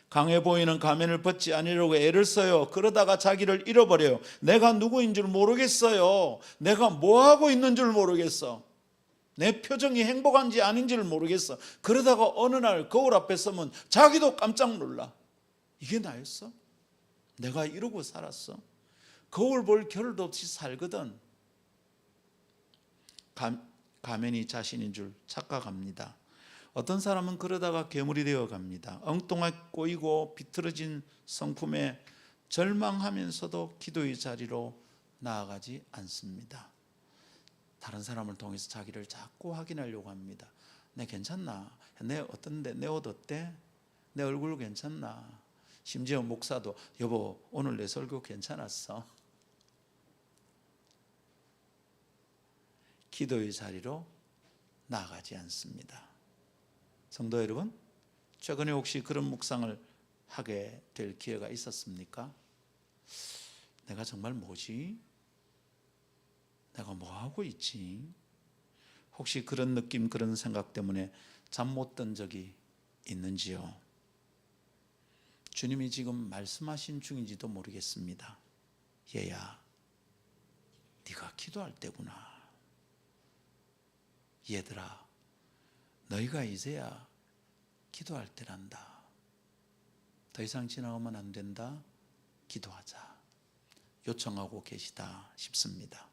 강해 보이는 가면을 벗지 않으려고 애를 써요. 그러다가 자기를 잃어버려요. 내가 누구인 줄 모르겠어요. 내가 뭐하고 있는 줄 모르겠어. 내 표정이 행복한지 아닌지를 모르겠어. 그러다가 어느 날 거울 앞에 서면 자기도 깜짝 놀라. 이게 나였어? 내가 이러고 살았어? 거울 볼 겨를도 없이 살거든. 가면이 자신인 줄 착각합니다. 어떤 사람은 그러다가 괴물이 되어 갑니다. 엉뚱하게 꼬이고 비틀어진 성품에 절망하면서도 기도의 자리로 나아가지 않습니다. 다른 사람을 통해서 자기를 자꾸 확인하려고 합니다. 내 괜찮나? 내 어떤데? 내 옷 어때? 내 얼굴 괜찮나? 심지어 목사도 여보 오늘 내 설교 괜찮았어? 기도의 자리로 나아가지 않습니다. 성도 여러분, 최근에 혹시 그런 묵상을 하게 될 기회가 있었습니까? 내가 정말 뭐지? 내가 뭐하고 있지? 혹시 그런 느낌, 그런 생각 때문에 잠 못 든 적이 있는지요? 주님이 지금 말씀하신 중인지도 모르겠습니다. 얘야, 네가 기도할 때구나. 얘들아, 너희가 이제야 기도할 때란다. 더 이상 지나가면 안 된다. 기도하자. 요청하고 계시다 싶습니다.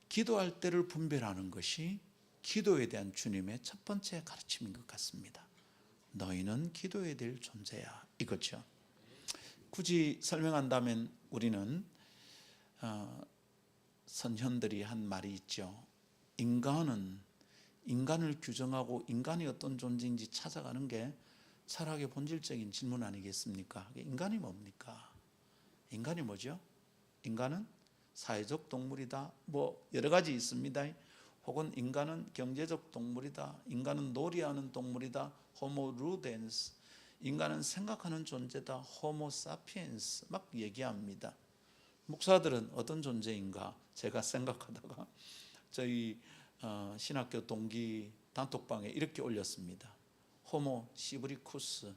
기도할 때를 분별하는 것이 기도에 대한 주님의 첫 번째 가르침인 것 같습니다. 너희는 기도해야 될 존재야, 이거죠. 굳이 설명한다면 우리는 선현들이 한 말이 있죠. 인간은 인간을 규정하고 인간이 어떤 존재인지 찾아가는 게 철학의 본질적인 질문 아니겠습니까? 인간이 뭡니까? 인간이 뭐죠? 인간은 사회적 동물이다. 뭐 여러 가지 있습니다. 혹은 인간은 경제적 동물이다. 인간은 놀이하는 동물이다. 호모 루덴스. 인간은 생각하는 존재다. 호모 사피엔스. 막 얘기합니다. 목사들은 어떤 존재인가? 제가 생각하다가 저희 신학교 동기 단톡방에 이렇게 올렸습니다. 호모 시브리쿠스.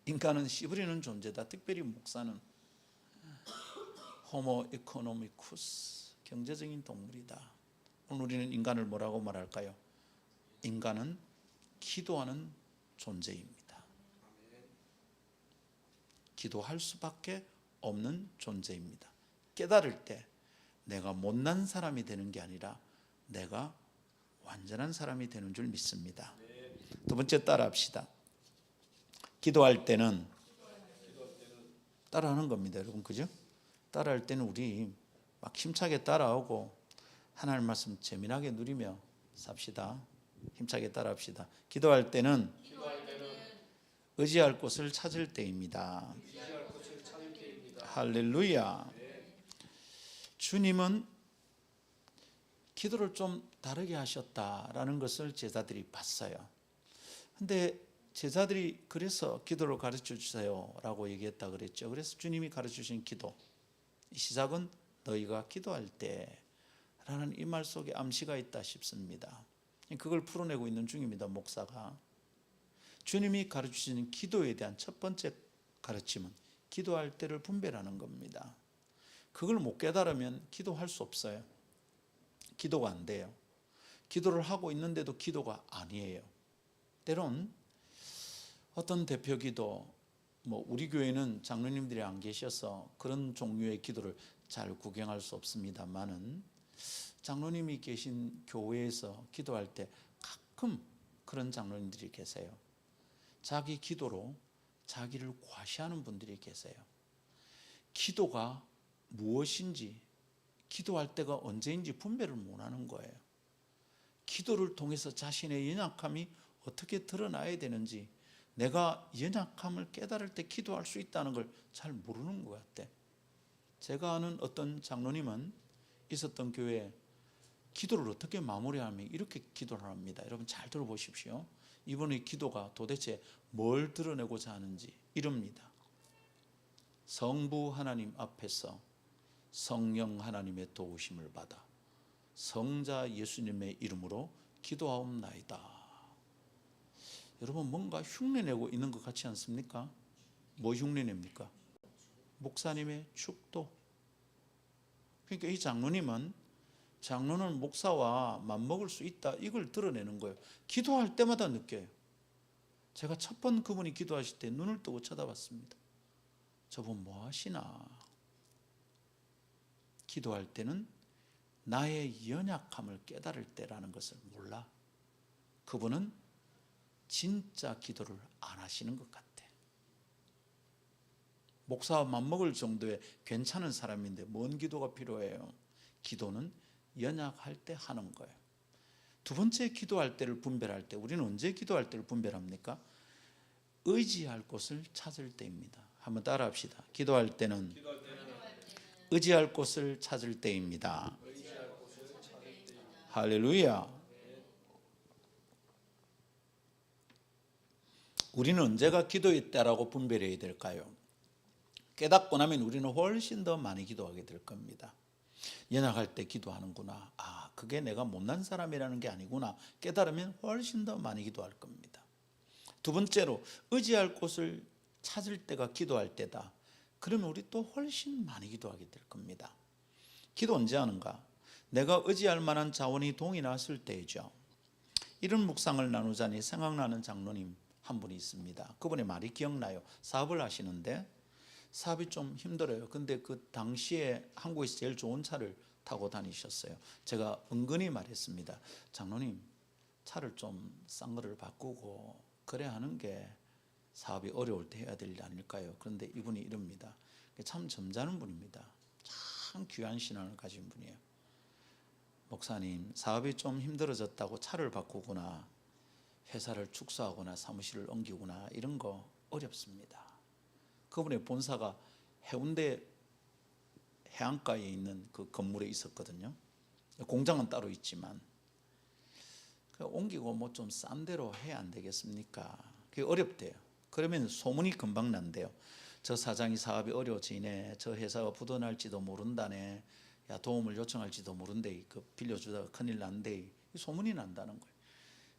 인간은 씨부리는 존재다. 특별히 목사는 호모 에코노미쿠스, 경제적인 동물이다. 오늘 우리는 인간을 뭐라고 말할까요? 인간은 기도하는 존재입니다. 기도할 수밖에 없는 존재입니다. 깨달을 때 내가 못난 사람이 되는 게 아니라 내가 완전한 사람이 되는 줄 믿습니다. 두 번째 따라합시다. 기도할 때는 따라하는 겁니다, 여러분. 그죠? 따라할 때는 우리 막 힘차게 따라오고 하나님 말씀 재미나게 누리며 삽시다. 힘차게 따라합시다. 기도할 때는 의지할 곳을 찾을 때입니다. 할렐루야. 주님은 기도를 좀 다르게 하셨다라는 것을 제자들이 봤어요. 근데 제자들이 그래서 기도를 가르쳐 주세요라고 얘기했다 그랬죠. 그래서 주님이 가르쳐 주신 기도, 시작은 너희가 기도할 때라는 이 말 속에 암시가 있다 싶습니다. 그걸 풀어내고 있는 중입니다, 목사가. 주님이 가르쳐 주신 기도에 대한 첫 번째 가르침은 기도할 때를 분별하는 겁니다. 그걸 못 깨달으면 기도할 수 없어요. 기도가 안 돼요. 기도를 하고 있는데도 기도가 아니에요. 때론 어떤 대표 기도, 뭐 우리 교회는 장로님들이 안 계셔서 그런 종류의 기도를 잘 구경할 수 없습니다만은 장로님이 계신 교회에서 기도할 때 가끔 그런 장로님들이 계세요. 자기 기도로 자기를 과시하는 분들이 계세요. 기도가 무엇인지, 기도할 때가 언제인지 분별을 못하는 거예요. 기도를 통해서 자신의 연약함이 어떻게 드러나야 되는지, 내가 연약함을 깨달을 때 기도할 수 있다는 걸 잘 모르는 것 같아. 제가 아는 어떤 장로님은 있었던 교회에 기도를 어떻게 마무리하면 이렇게 기도를 합니다. 여러분 잘 들어보십시오. 이번의 기도가 도대체 뭘 드러내고자 하는지 이럽니다. 성부 하나님 앞에서 성령 하나님의 도우심을 받아 성자 예수님의 이름으로 기도하옵나이다. 여러분 뭔가 흉내내고 있는 것 같지 않습니까? 뭐 흉내냅니까? 목사님의 축도. 그러니까 이 장로는 목사와 맞먹을 수 있다, 이걸 드러내는 거예요. 기도할 때마다 느껴요. 제가 첫 번 그분이 기도하실 때 눈을 뜨고 쳐다봤습니다. 저분 뭐 하시나? 기도할 때는 나의 연약함을 깨달을 때라는 것을 몰라. 그분은 진짜 기도를 안 하시는 것 같아. 목사와 맞먹을 정도의 괜찮은 사람인데 뭔 기도가 필요해요? 기도는 연약할 때 하는 거예요. 두 번째 기도할 때를 분별할 때, 우리는 언제 기도할 때를 분별합니까? 의지할 곳을 찾을 때입니다. 한번 따라합시다. 기도할 때는 의지할 곳을 찾을 때입니다. 할렐루야. 우리는 언제가 기도의 때라고 분별해야 될까요? 깨닫고 나면 우리는 훨씬 더 많이 기도하게 될 겁니다. 연약할 때 기도하는구나. 아, 그게 내가 못난 사람이라는 게 아니구나. 깨달으면 훨씬 더 많이 기도할 겁니다. 두 번째로 의지할 곳을 찾을 때가 기도할 때다. 그러면 우리 또 훨씬 많이 기도하게 될 겁니다. 기도 언제 하는가? 내가 의지할 만한 자원이 동이 났을 때이죠. 이런 묵상을 나누자니 생각나는 장로님 한 분이 있습니다. 그분의 말이 기억나요. 사업을 하시는데 사업이 좀 힘들어요. 근데 그 당시에 한국에서 제일 좋은 차를 타고 다니셨어요. 제가 은근히 말했습니다. 장로님, 차를 좀 싼 거를 바꾸고 그래야 하는 게 사업이 어려울 때 해야 될 일 아닐까요? 그런데 이분이 이럽니다. 참 점잖은 분입니다. 참 귀한 신앙을 가진 분이에요. 목사님, 사업이 좀 힘들어졌다고 차를 바꾸거나 회사를 축소하거나 사무실을 옮기거나 이런 거 어렵습니다. 그분의 본사가 해운대 해안가에 있는 그 건물에 있었거든요. 공장은 따로 있지만 옮기고 뭐 좀 싼 데로 해야 안 되겠습니까? 그게 어렵대요. 그러면 소문이 금방 난대요. 저 사장이 사업이 어려워지네, 저 회사가 부도날지도 모른다네, 야 도움을 요청할지도 모른대, 그 빌려주다가 큰일 난대, 소문이 난다는 거예요.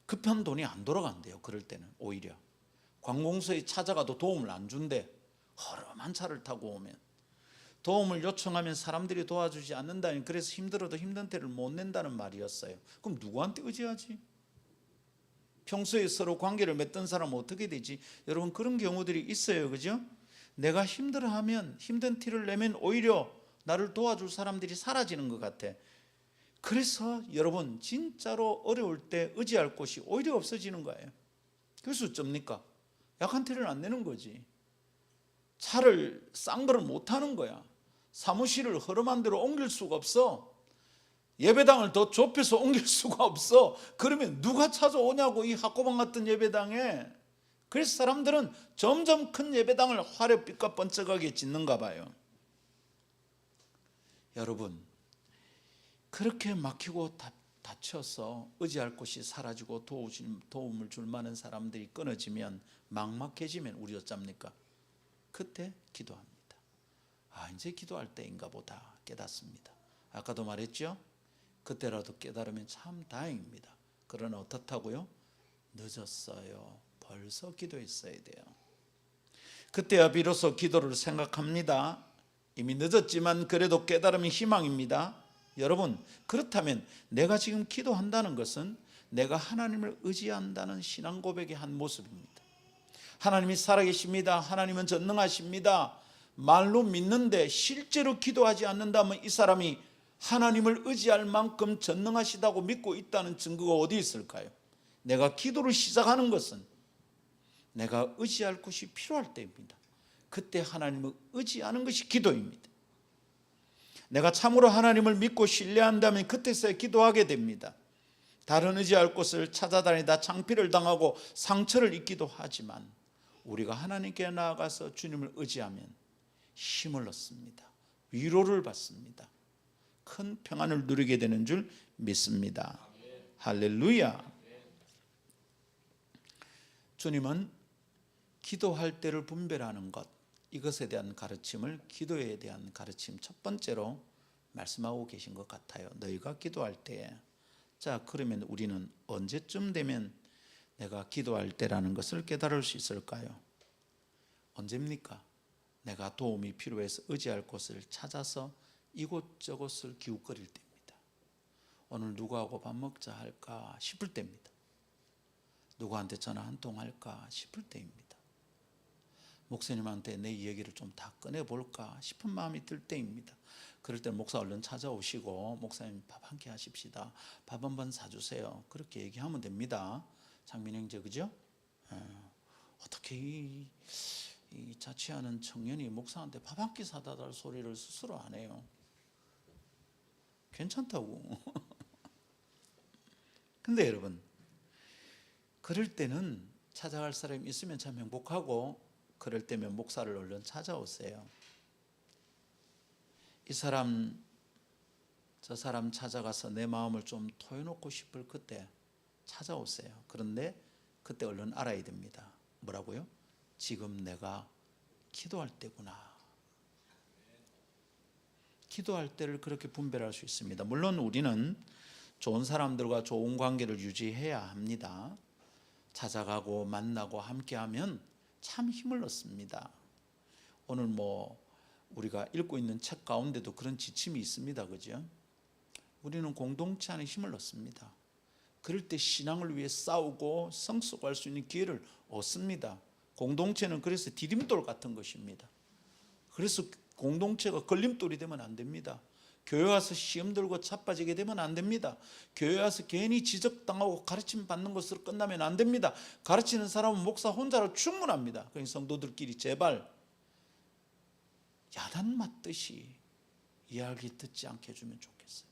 급한 돈이 안 돌아간대요. 그럴 때는 오히려 관공서에 찾아가도 도움을 안 준대. 허름한 차를 타고 오면 도움을 요청하면 사람들이 도와주지 않는다니, 그래서 힘들어도 힘든 때를 못 낸다는 말이었어요. 그럼 누구한테 의지하지? 평소에 서로 관계를 맺던 사람은 어떻게 되지? 여러분, 그런 경우들이 있어요. 그죠? 내가 힘들어하면, 힘든 티를 내면 오히려 나를 도와줄 사람들이 사라지는 것 같아. 그래서 여러분, 진짜로 어려울 때 의지할 곳이 오히려 없어지는 거예요. 그래서 어쩝니까? 약한 티를 안 내는 거지. 차를 싼 거를 못 하는 거야. 사무실을 허름한 데로 옮길 수가 없어. 예배당을 더 좁혀서 옮길 수가 없어. 그러면 누가 찾아오냐고, 이 학고방 같은 예배당에. 그래서 사람들은 점점 큰 예배당을 화려빛과 번쩍하게 짓는가 봐요. 여러분, 그렇게 막히고 다쳐서 의지할 곳이 사라지고 도움을 줄 만한 사람들이 끊어지면, 막막해지면 우리 어쩝니까? 그때 기도합니다. 아, 이제 기도할 때인가 보다 깨닫습니다. 아까도 말했죠? 그때라도 깨달으면 참 다행입니다. 그러나 어떻다고요? 늦었어요. 벌써 기도했어야 돼요. 그때야 비로소 기도를 생각합니다. 이미 늦었지만 그래도 깨달음이 희망입니다. 여러분, 그렇다면 내가 지금 기도한다는 것은 내가 하나님을 의지한다는 신앙 고백의 한 모습입니다. 하나님이 살아계십니다. 하나님은 전능하십니다. 말로 믿는데 실제로 기도하지 않는다면 이 사람이 하나님을 의지할 만큼 전능하시다고 믿고 있다는 증거가 어디 있을까요? 내가 기도를 시작하는 것은 내가 의지할 곳이 필요할 때입니다. 그때 하나님을 의지하는 것이 기도입니다. 내가 참으로 하나님을 믿고 신뢰한다면 그때서야 기도하게 됩니다. 다른 의지할 곳을 찾아다니다 창피를 당하고 상처를 입기도 하지만 우리가 하나님께 나아가서 주님을 의지하면 힘을 얻습니다. 위로를 받습니다. 큰 평안을 누리게 되는 줄 믿습니다. 할렐루야. 주님은 기도할 때를 분별하는 것, 이것에 대한 가르침을, 기도에 대한 가르침 첫 번째로 말씀하고 계신 것 같아요. 너희가 기도할 때에. 자, 그러면 우리는 언제쯤 되면 내가 기도할 때라는 것을 깨달을 수 있을까요? 언제입니까? 내가 도움이 필요해서 의지할 곳을 찾아서 이곳저곳을 기웃거릴 때입니다. 오늘 누구하고 밥 먹자 할까 싶을 때입니다. 누구한테 전화 한 통 할까 싶을 때입니다. 목사님한테 내 이야기를 좀 다 꺼내볼까 싶은 마음이 들 때입니다. 그럴 때 목사 얼른 찾아오시고, 목사님 밥 한 끼 하십시다, 밥 한번 사주세요, 그렇게 얘기하면 됩니다. 장민 형제, 그죠? 어떻게 이 자취하는 청년이 목사한테 밥 한 끼 사다 달 소리를 스스로 안 해요? 괜찮다고. 근데 여러분, 그럴 때는 찾아갈 사람이 있으면 참 행복하고, 그럴 때면 목사를 얼른 찾아오세요. 이 사람 저 사람 찾아가서 내 마음을 좀 토해놓고 싶을 그때 찾아오세요. 그런데 그때 얼른 알아야 됩니다. 뭐라고요? 지금 내가 기도할 때구나. 기도할 때를 그렇게 분별할 수 있습니다. 물론 우리는 좋은 사람들과 좋은 관계를 유지해야 합니다. 찾아가고 만나고 함께하면 참 힘을 얻습니다. 오늘 우리가 읽고 있는 책 가운데도 그런 지침이 있습니다. 그죠? 우리는 공동체 안에 힘을 얻습니다. 그럴 때 신앙을 위해 싸우고 성숙할 수 있는 기회를 얻습니다. 공동체는 그래서 디딤돌 같은 것입니다. 그래서 공동체가 걸림돌이 되면 안 됩니다. 교회 와서 시험 들고 자빠지게 되면 안 됩니다. 교회 와서 괜히 지적당하고 가르침 받는 것으로 끝나면 안 됩니다. 가르치는 사람은 목사 혼자로 충분합니다. 그러니까 성도들끼리 제발 야단 맞듯이 이야기 듣지 않게 해주면 좋겠어요.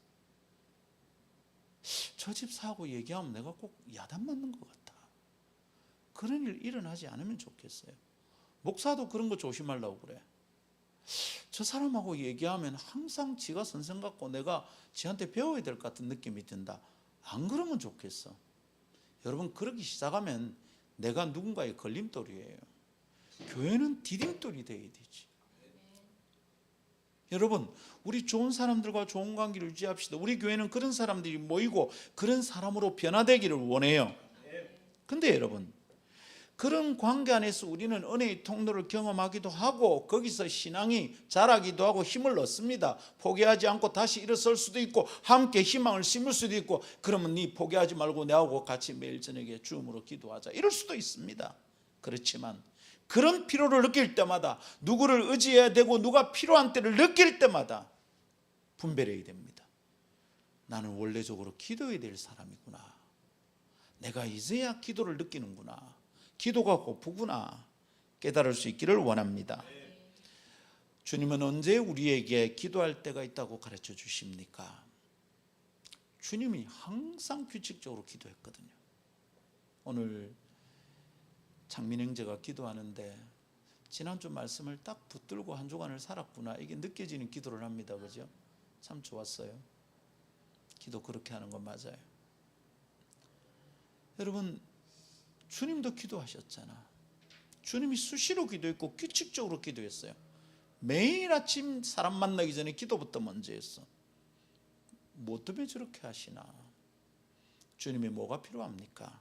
저 집 사고 얘기하면 내가 꼭 야단 맞는 것 같아. 그런 일 일어나지 않으면 좋겠어요. 목사도 그런 거 조심하려고 그래. 저 사람하고 얘기하면 항상 지가 선생 같고 내가 지한테 배워야 될 것 같은 느낌이 든다. 안 그러면 좋겠어. 여러분, 그러기 시작하면 내가 누군가의 걸림돌이에요. 교회는 디딤돌이 돼야 되지. 여러분, 우리 좋은 사람들과 좋은 관계를 유지합시다. 우리 교회는 그런 사람들이 모이고 그런 사람으로 변화되기를 원해요. 근데 여러분, 그런 관계 안에서 우리는 은혜의 통로를 경험하기도 하고 거기서 신앙이 자라기도 하고 힘을 얻습니다. 포기하지 않고 다시 일어설 수도 있고 함께 희망을 심을 수도 있고, 그러면 네 포기하지 말고 내하고 같이 매일 저녁에 주음으로 기도하자, 이럴 수도 있습니다. 그렇지만 그런 필요를 느낄 때마다, 누구를 의지해야 되고 누가 필요한 때를 느낄 때마다 분별해야 됩니다. 나는 원래적으로 기도해야 될 사람이구나. 내가 이제야 기도를 느끼는구나. 기도가 고프구나. 깨달을 수 있기를 원합니다. 주님은 언제 우리에게 기도할 때가 있다고 가르쳐 주십니까? 주님이 항상 규칙적으로 기도했거든요. 오늘 장민 형제가 기도하는데 지난주 말씀을 딱 붙들고 한 주간을 살았구나, 이게 느껴지는 기도를 합니다. 그죠? 참 좋았어요. 기도 그렇게 하는 건 맞아요. 여러분, 주님도 기도하셨잖아. 주님이 수시로 기도했고 규칙적으로 기도했어요. 매일 아침 사람 만나기 전에 기도부터 먼저 했어. 뭐 때문에 저렇게 하시나? 주님이 뭐가 필요합니까?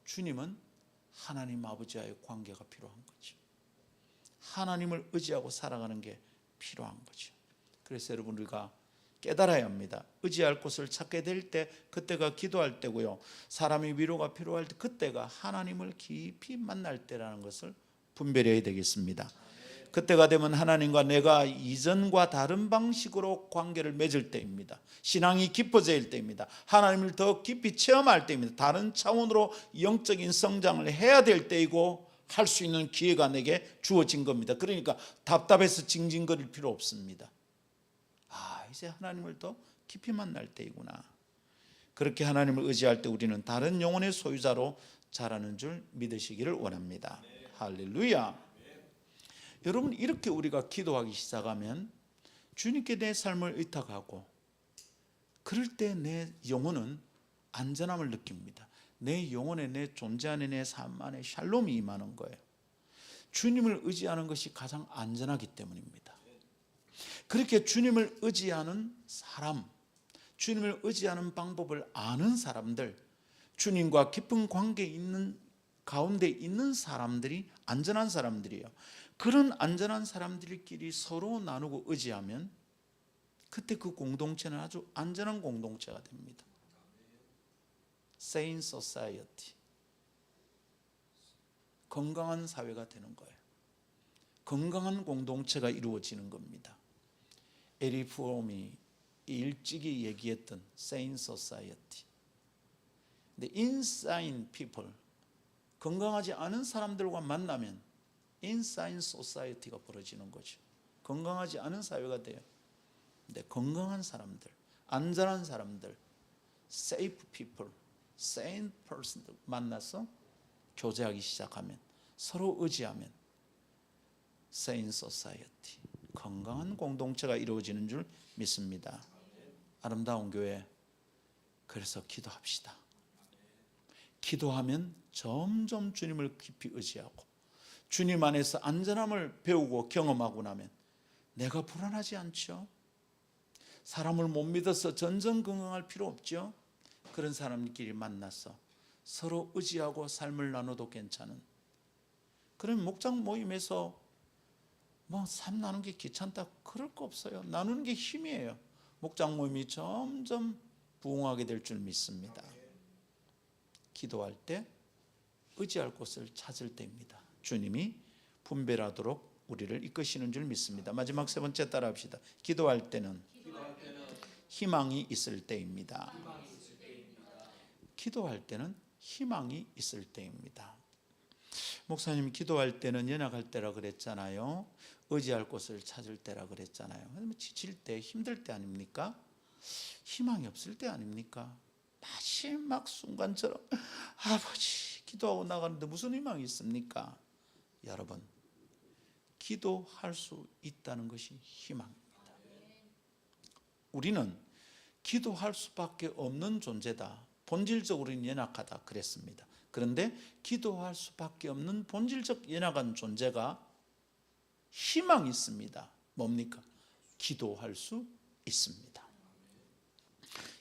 주님은 하나님 아버지와의 관계가 필요한 거죠. 하나님을 의지하고 살아가는 게 필요한 거죠. 그래서 여러분, 우리가 깨달아야 합니다. 의지할 곳을 찾게 될 때 그때가 기도할 때고요. 사람의 위로가 필요할 때 그때가 하나님을 깊이 만날 때라는 것을 분별해야 되겠습니다. 그때가 되면 하나님과 내가 이전과 다른 방식으로 관계를 맺을 때입니다. 신앙이 깊어질 때입니다. 하나님을 더 깊이 체험할 때입니다. 다른 차원으로 영적인 성장을 해야 될 때이고 할 수 있는 기회가 내게 주어진 겁니다. 그러니까 답답해서 징징거릴 필요 없습니다. 이제 하나님을 더 깊이 만날 때이구나. 그렇게 하나님을 의지할 때 우리는 다른 영혼의 소유자로 자라는 줄 믿으시기를 원합니다. 할렐루야. 여러분, 이렇게 우리가 기도하기 시작하면 주님께 내 삶을 의탁하고, 그럴 때 내 영혼은 안전함을 느낍니다. 내 영혼에, 내 존재 안에, 내 삶 안에 샬롬이 임하는 거예요. 주님을 의지하는 것이 가장 안전하기 때문입니다. 그렇게 주님을 의지하는 사람, 주님을 의지하는 방법을 아는 사람들, 주님과 깊은 관계에 있는 가운데 있는 사람들이 안전한 사람들이에요. 그런 안전한 사람들끼리 서로 나누고 의지하면 그때 그 공동체는 아주 안전한 공동체가 됩니다. Sane society, 건강한 사회가 되는 거예요. 건강한 공동체가 이루어지는 겁니다. 에리 프롬이 일찍이 얘기했던 Sane society. 근데 insane people, 건강하지 않은 사람들과 만나면 insane society가 벌어지는 거죠. 건강하지 않은 사회가 돼요. 근데 건강한 사람들, 안전한 사람들, safe people, sane person들 만나서 교제하기 시작하면, 서로 의지하면 sane society, 건강한 공동체가 이루어지는 줄 믿습니다. 아름다운 교회, 그래서 기도합시다. 기도하면 점점 주님을 깊이 의지하고 주님 안에서 안전함을 배우고 경험하고 나면 내가 불안하지 않죠. 사람을 못 믿어서 전전긍긍할 필요 없죠. 그런 사람끼리 만나서 서로 의지하고 삶을 나눠도 괜찮은, 그런 목장 모임에서 삶 나누는 게 귀찮다 그럴 거 없어요. 나누는 게 힘이에요. 목장 모임이 점점 부흥하게 될 줄 믿습니다. 기도할 때 의지할 곳을 찾을 때입니다. 주님이 분별하도록 우리를 이끄시는 줄 믿습니다. 마지막 세 번째 따라합시다. 기도할 때는 희망이 있을 때입니다. 기도할 때는 희망이 있을 때입니다. 목사님, 기도할 때는 연약할 때라 그랬잖아요. 의지할 곳을 찾을 때라 그랬잖아요. 지칠 때, 힘들 때 아닙니까? 희망이 없을 때 아닙니까? 마지막 순간처럼 아버지 기도하고 나가는데 무슨 희망이 있습니까? 여러분, 기도할 수 있다는 것이 희망입니다. 우리는 기도할 수밖에 없는 존재다. 본질적으로는 연약하다 그랬습니다. 그런데 기도할 수밖에 없는 본질적 연약한 존재가 희망이 있습니다. 뭡니까? 기도할 수 있습니다.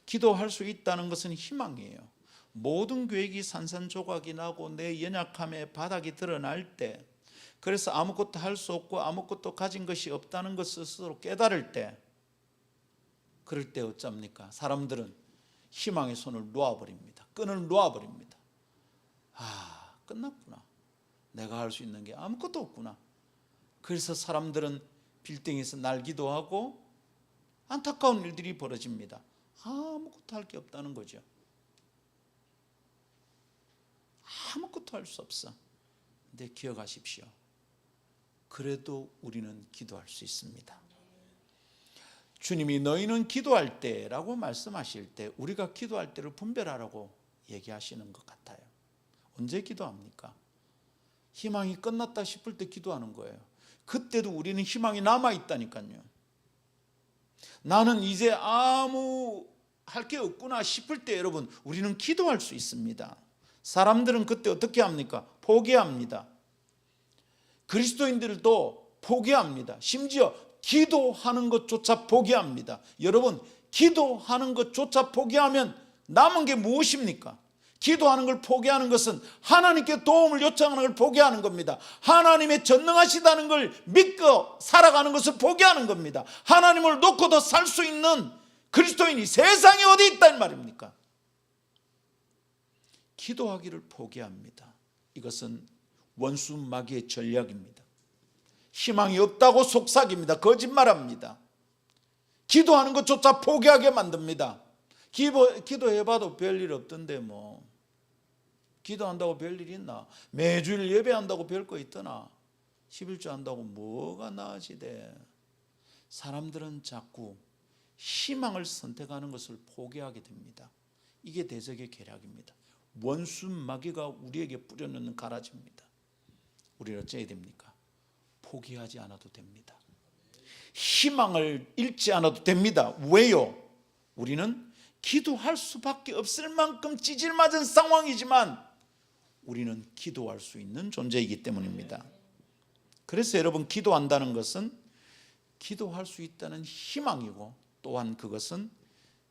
기도할 수 있다는 것은 희망이에요. 모든 계획이 산산조각이 나고 내 연약함의 바닥이 드러날 때, 그래서 아무것도 할 수 없고 아무것도 가진 것이 없다는 것을 스스로 깨달을 때, 그럴 때 어쩝니까? 사람들은 희망의 손을 놓아버립니다. 끈을 놓아버립니다. 아, 끝났구나. 내가 할 수 있는 게 아무것도 없구나. 그래서 사람들은 빌딩에서 날기도 하고 안타까운 일들이 벌어집니다. 아무것도 할 게 없다는 거죠. 아무것도 할 수 없어. 근데 기억하십시오. 그래도 우리는 기도할 수 있습니다. 주님이 너희는 기도할 때라고 말씀하실 때 우리가 기도할 때를 분별하라고 얘기하시는 것 같아요. 언제 기도합니까? 희망이 끝났다 싶을 때 기도하는 거예요. 그때도 우리는 희망이 남아있다니까요. 나는 이제 아무 할 게 없구나 싶을 때 여러분, 우리는 기도할 수 있습니다. 사람들은 그때 어떻게 합니까? 포기합니다. 그리스도인들도 포기합니다. 심지어 기도하는 것조차 포기합니다. 여러분, 기도하는 것조차 포기하면 남은 게 무엇입니까? 기도하는 걸 포기하는 것은 하나님께 도움을 요청하는 걸 포기하는 겁니다. 하나님의 전능하시다는 걸 믿고 살아가는 것을 포기하는 겁니다. 하나님을 놓고도 살 수 있는 그리스도인이 세상에 어디 있단 말입니까? 기도하기를 포기합니다. 이것은 원수 마귀의 전략입니다. 희망이 없다고 속삭입니다. 거짓말합니다. 기도하는 것조차 포기하게 만듭니다. 기도해봐도 별일 없던데 뭐 기도한다고 별일 있나? 매주일 예배한다고 별 거 있더나? 11조 한다고 뭐가 나아지대? 사람들은 자꾸 희망을 선택하는 것을 포기하게 됩니다. 이게 대적의 계략입니다. 원수 마귀가 우리에게 뿌려놓는 가라지입니다. 우리는 어찌해야 됩니까? 포기하지 않아도 됩니다. 희망을 잃지 않아도 됩니다. 왜요? 우리는 기도할 수밖에 없을 만큼 찌질맞은 상황이지만 우리는 기도할 수 있는 존재이기 때문입니다. 그래서 여러분, 기도한다는 것은 기도할 수 있다는 희망이고 또한 그것은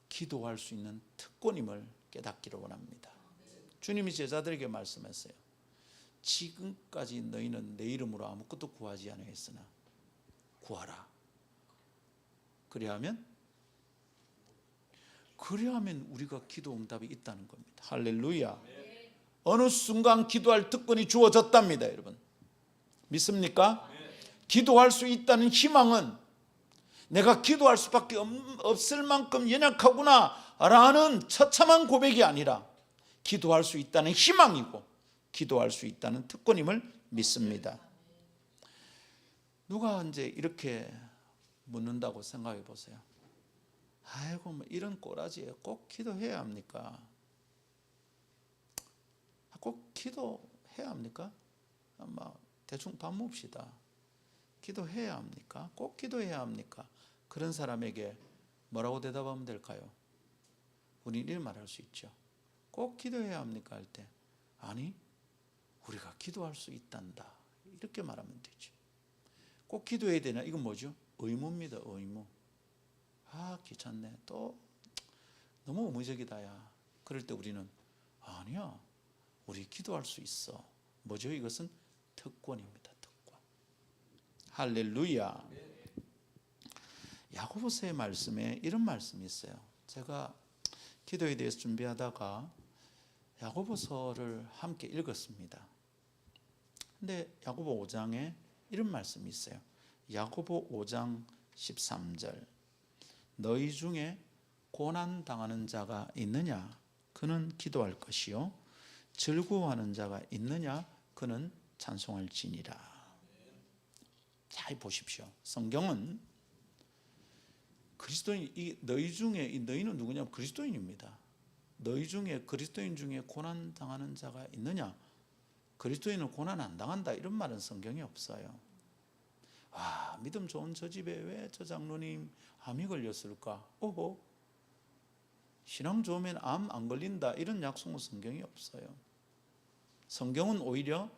기도할 수 있는 특권임을 깨닫기를 원합니다. 주님이 제자들에게 말씀했어요. 지금까지 너희는 내 이름으로 아무것도 구하지 아니했으나 구하라. 그래야면 우리가 기도 응답이 있다는 겁니다. 할렐루야. 어느 순간 기도할 특권이 주어졌답니다. 여러분, 믿습니까? 기도할 수 있다는 희망은 내가 기도할 수밖에 없을 만큼 연약하구나 라는 처참한 고백이 아니라 기도할 수 있다는 희망이고 기도할 수 있다는 특권임을 믿습니다. 누가 이제 이렇게 묻는다고 생각해 보세요. 아이고, 뭐 이런 꼬라지에 꼭 기도해야 합니까? 꼭 기도해야 합니까? 아마 대충 밥 봅시다. 기도해야 합니까? 꼭 기도해야 합니까? 그런 사람에게 뭐라고 대답하면 될까요? 우리는 이런 말할 수 있죠. 꼭 기도해야 합니까? 할 때 아니, 우리가 기도할 수 있단다. 이렇게 말하면 되죠. 꼭 기도해야 되나? 이건 뭐죠? 의무입니다. 의무. 아, 귀찮네. 또 너무 의무적이다 야. 그럴 때 우리는 아니야, 우리 기도할 수 있어. 뭐죠? 이것은 특권입니다. 특권. 할렐루야. 야고보서의 말씀에 이런 말씀이 있어요. 제가 기도에 대해서 준비하다가 야고보서를 함께 읽었습니다. 근데 야고보 5장에 이런 말씀이 있어요. 야고보 5장 13절. 너희 중에 고난 당하는 자가 있느냐? 그는 기도할 것이요. 즐거워하는 자가 있느냐? 그는 찬송할지니라. 잘 보십시오. 성경은 그리스도인, 너희 중에, 이 너희는 누구냐? 그리스도인입니다. 너희 중에, 그리스도인 중에 고난 당하는 자가 있느냐? 그리스도인은 고난 안 당한다 이런 말은 성경에 없어요. 아, 믿음 좋은 저 집에 왜 저 장로님 암이 걸렸을까? 오호, 신앙 좋으면 암 안 걸린다 이런 약속은 성경에 없어요. 성경은 오히려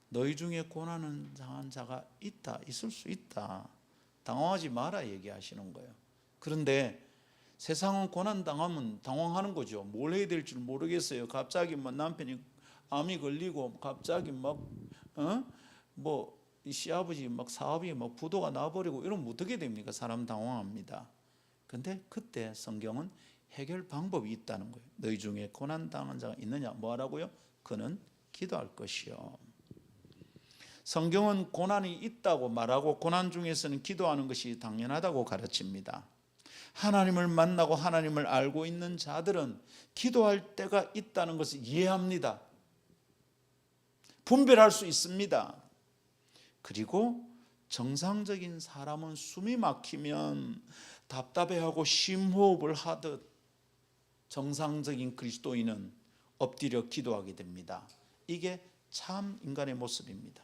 너희 중에 고난을 당한 자가 있다, 있을 수 있다, 당황하지 마라 얘기하시는 거예요. 그런데 세상은 고난 당하면 당황하는 거죠. 뭘 해야 될지 모르겠어요. 갑자기 남편이 암이 걸리고 갑자기 이 시아버지 사업이 부도가 나버리고 이러면 어떻게 됩니까? 사람 당황합니다. 근데 그때 성경은 해결 방법이 있다는 거예요. 너희 중에 고난 당한 자가 있느냐? 뭐 하라고요? 그는 기도할 것이요. 성경은 고난이 있다고 말하고 고난 중에서는 기도하는 것이 당연하다고 가르칩니다. 하나님을 만나고 하나님을 알고 있는 자들은 기도할 때가 있다는 것을 이해합니다. 분별할 수 있습니다. 그리고 정상적인 사람은 숨이 막히면 답답해하고 심호흡을 하듯 정상적인 그리스도인은 엎드려 기도하게 됩니다. 이게 참 인간의 모습입니다.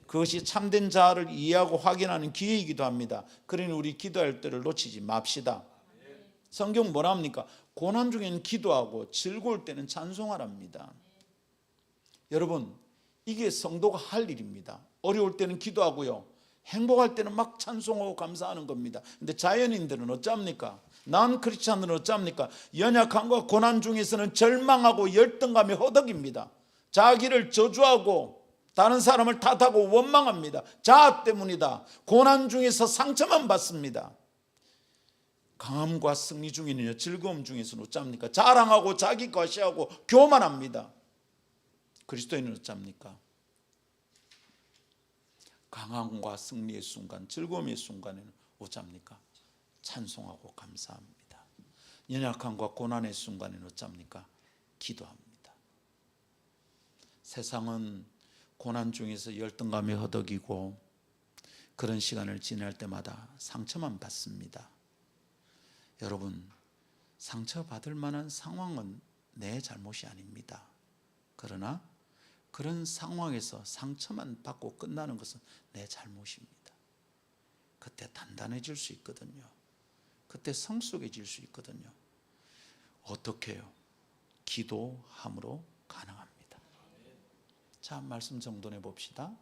그것이 참된 자를 이해하고 확인하는 기회이기도 합니다. 그러니 우리 기도할 때를 놓치지 맙시다. 성경 뭐라 합니까? 고난 중에는 기도하고 즐거울 때는 찬송하랍니다. 여러분, 이게 성도가 할 일입니다. 어려울 때는 기도하고요, 행복할 때는 막 찬송하고 감사하는 겁니다. 근데 자연인들은 어쩝니까? 난 크리스찬들은 어쩝니까? 연약함과 고난 중에서는 절망하고 열등감에 허덕입니다. 자기를 저주하고 다른 사람을 탓하고 원망합니다. 자아 때문이다. 고난 중에서 상처만 받습니다. 강함과 승리 중에는요, 즐거움 중에서는 어쩝니까? 자랑하고 자기 과시하고 교만합니다. 그리스도인은 어쩝니까? 강함과 승리의 순간, 즐거움의 순간에는 어쩝니까? 찬송하고 감사합니다. 연약함과 고난의 순간에는 어쩝니까? 기도합니다. 세상은 고난 중에서 열등감에 허덕이고 그런 시간을 지날 때마다 상처만 받습니다. 여러분, 상처받을 만한 상황은 내 잘못이 아닙니다. 그러나 그런 상황에서 상처만 받고 끝나는 것은 내 잘못입니다. 그때 단단해질 수 있거든요. 그때 성숙해질 수 있거든요. 어떻게 해요? 기도함으로 가능합니다. 자, 말씀 정돈해 봅시다.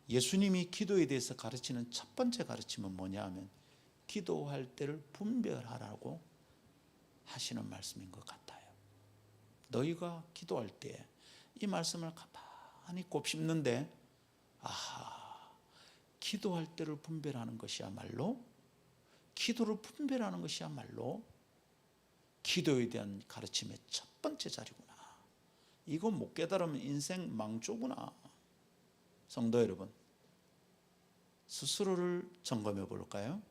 예수님이 기도에 대해서 가르치는 첫 번째 가르침은 뭐냐 하면 기도할 때를 분별하라고 하시는 말씀인 것 같아요. 너희가 기도할 때 이 말씀을 가만히 곱씹는데, 아하, 기도할 때를 분별하는 것이야말로, 기도를 분별하는 것이야말로 기도에 대한 가르침의 첫 번째 자리구나. 이거 못 깨달으면 인생 망조구나. 성도 여러분, 스스로를 점검해 볼까요?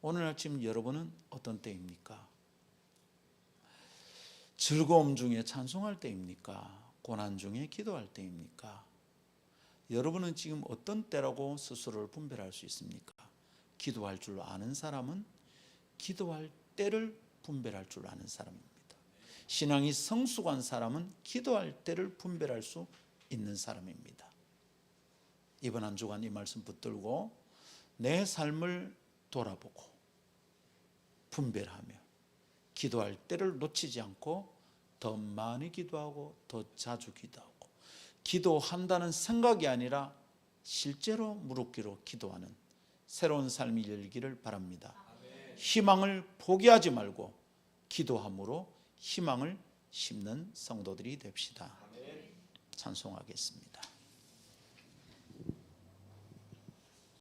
오늘 아침 여러분은 어떤 때입니까? 즐거움 중에 찬송할 때입니까? 고난 중에 기도할 때입니까? 여러분은 지금 어떤 때라고 스스로를 분별할 수 있습니까? 기도할 줄 아는 사람은 기도할 때를 분별할 줄 아는 사람입니다. 신앙이 성숙한 사람은 기도할 때를 분별할 수 있는 사람입니다. 이번 한 주간 이 말씀 붙들고 내 삶을 돌아보고 분별하며 기도할 때를 놓치지 않고 더 많이 기도하고 더 자주 기도하고, 기도한다는 생각이 아니라 실제로 무릎 꿇어 기도하는 새로운 삶이 열기를 바랍니다. 희망을 포기하지 말고 기도함으로 희망을 심는 성도들이 됩시다. 찬송하겠습니다.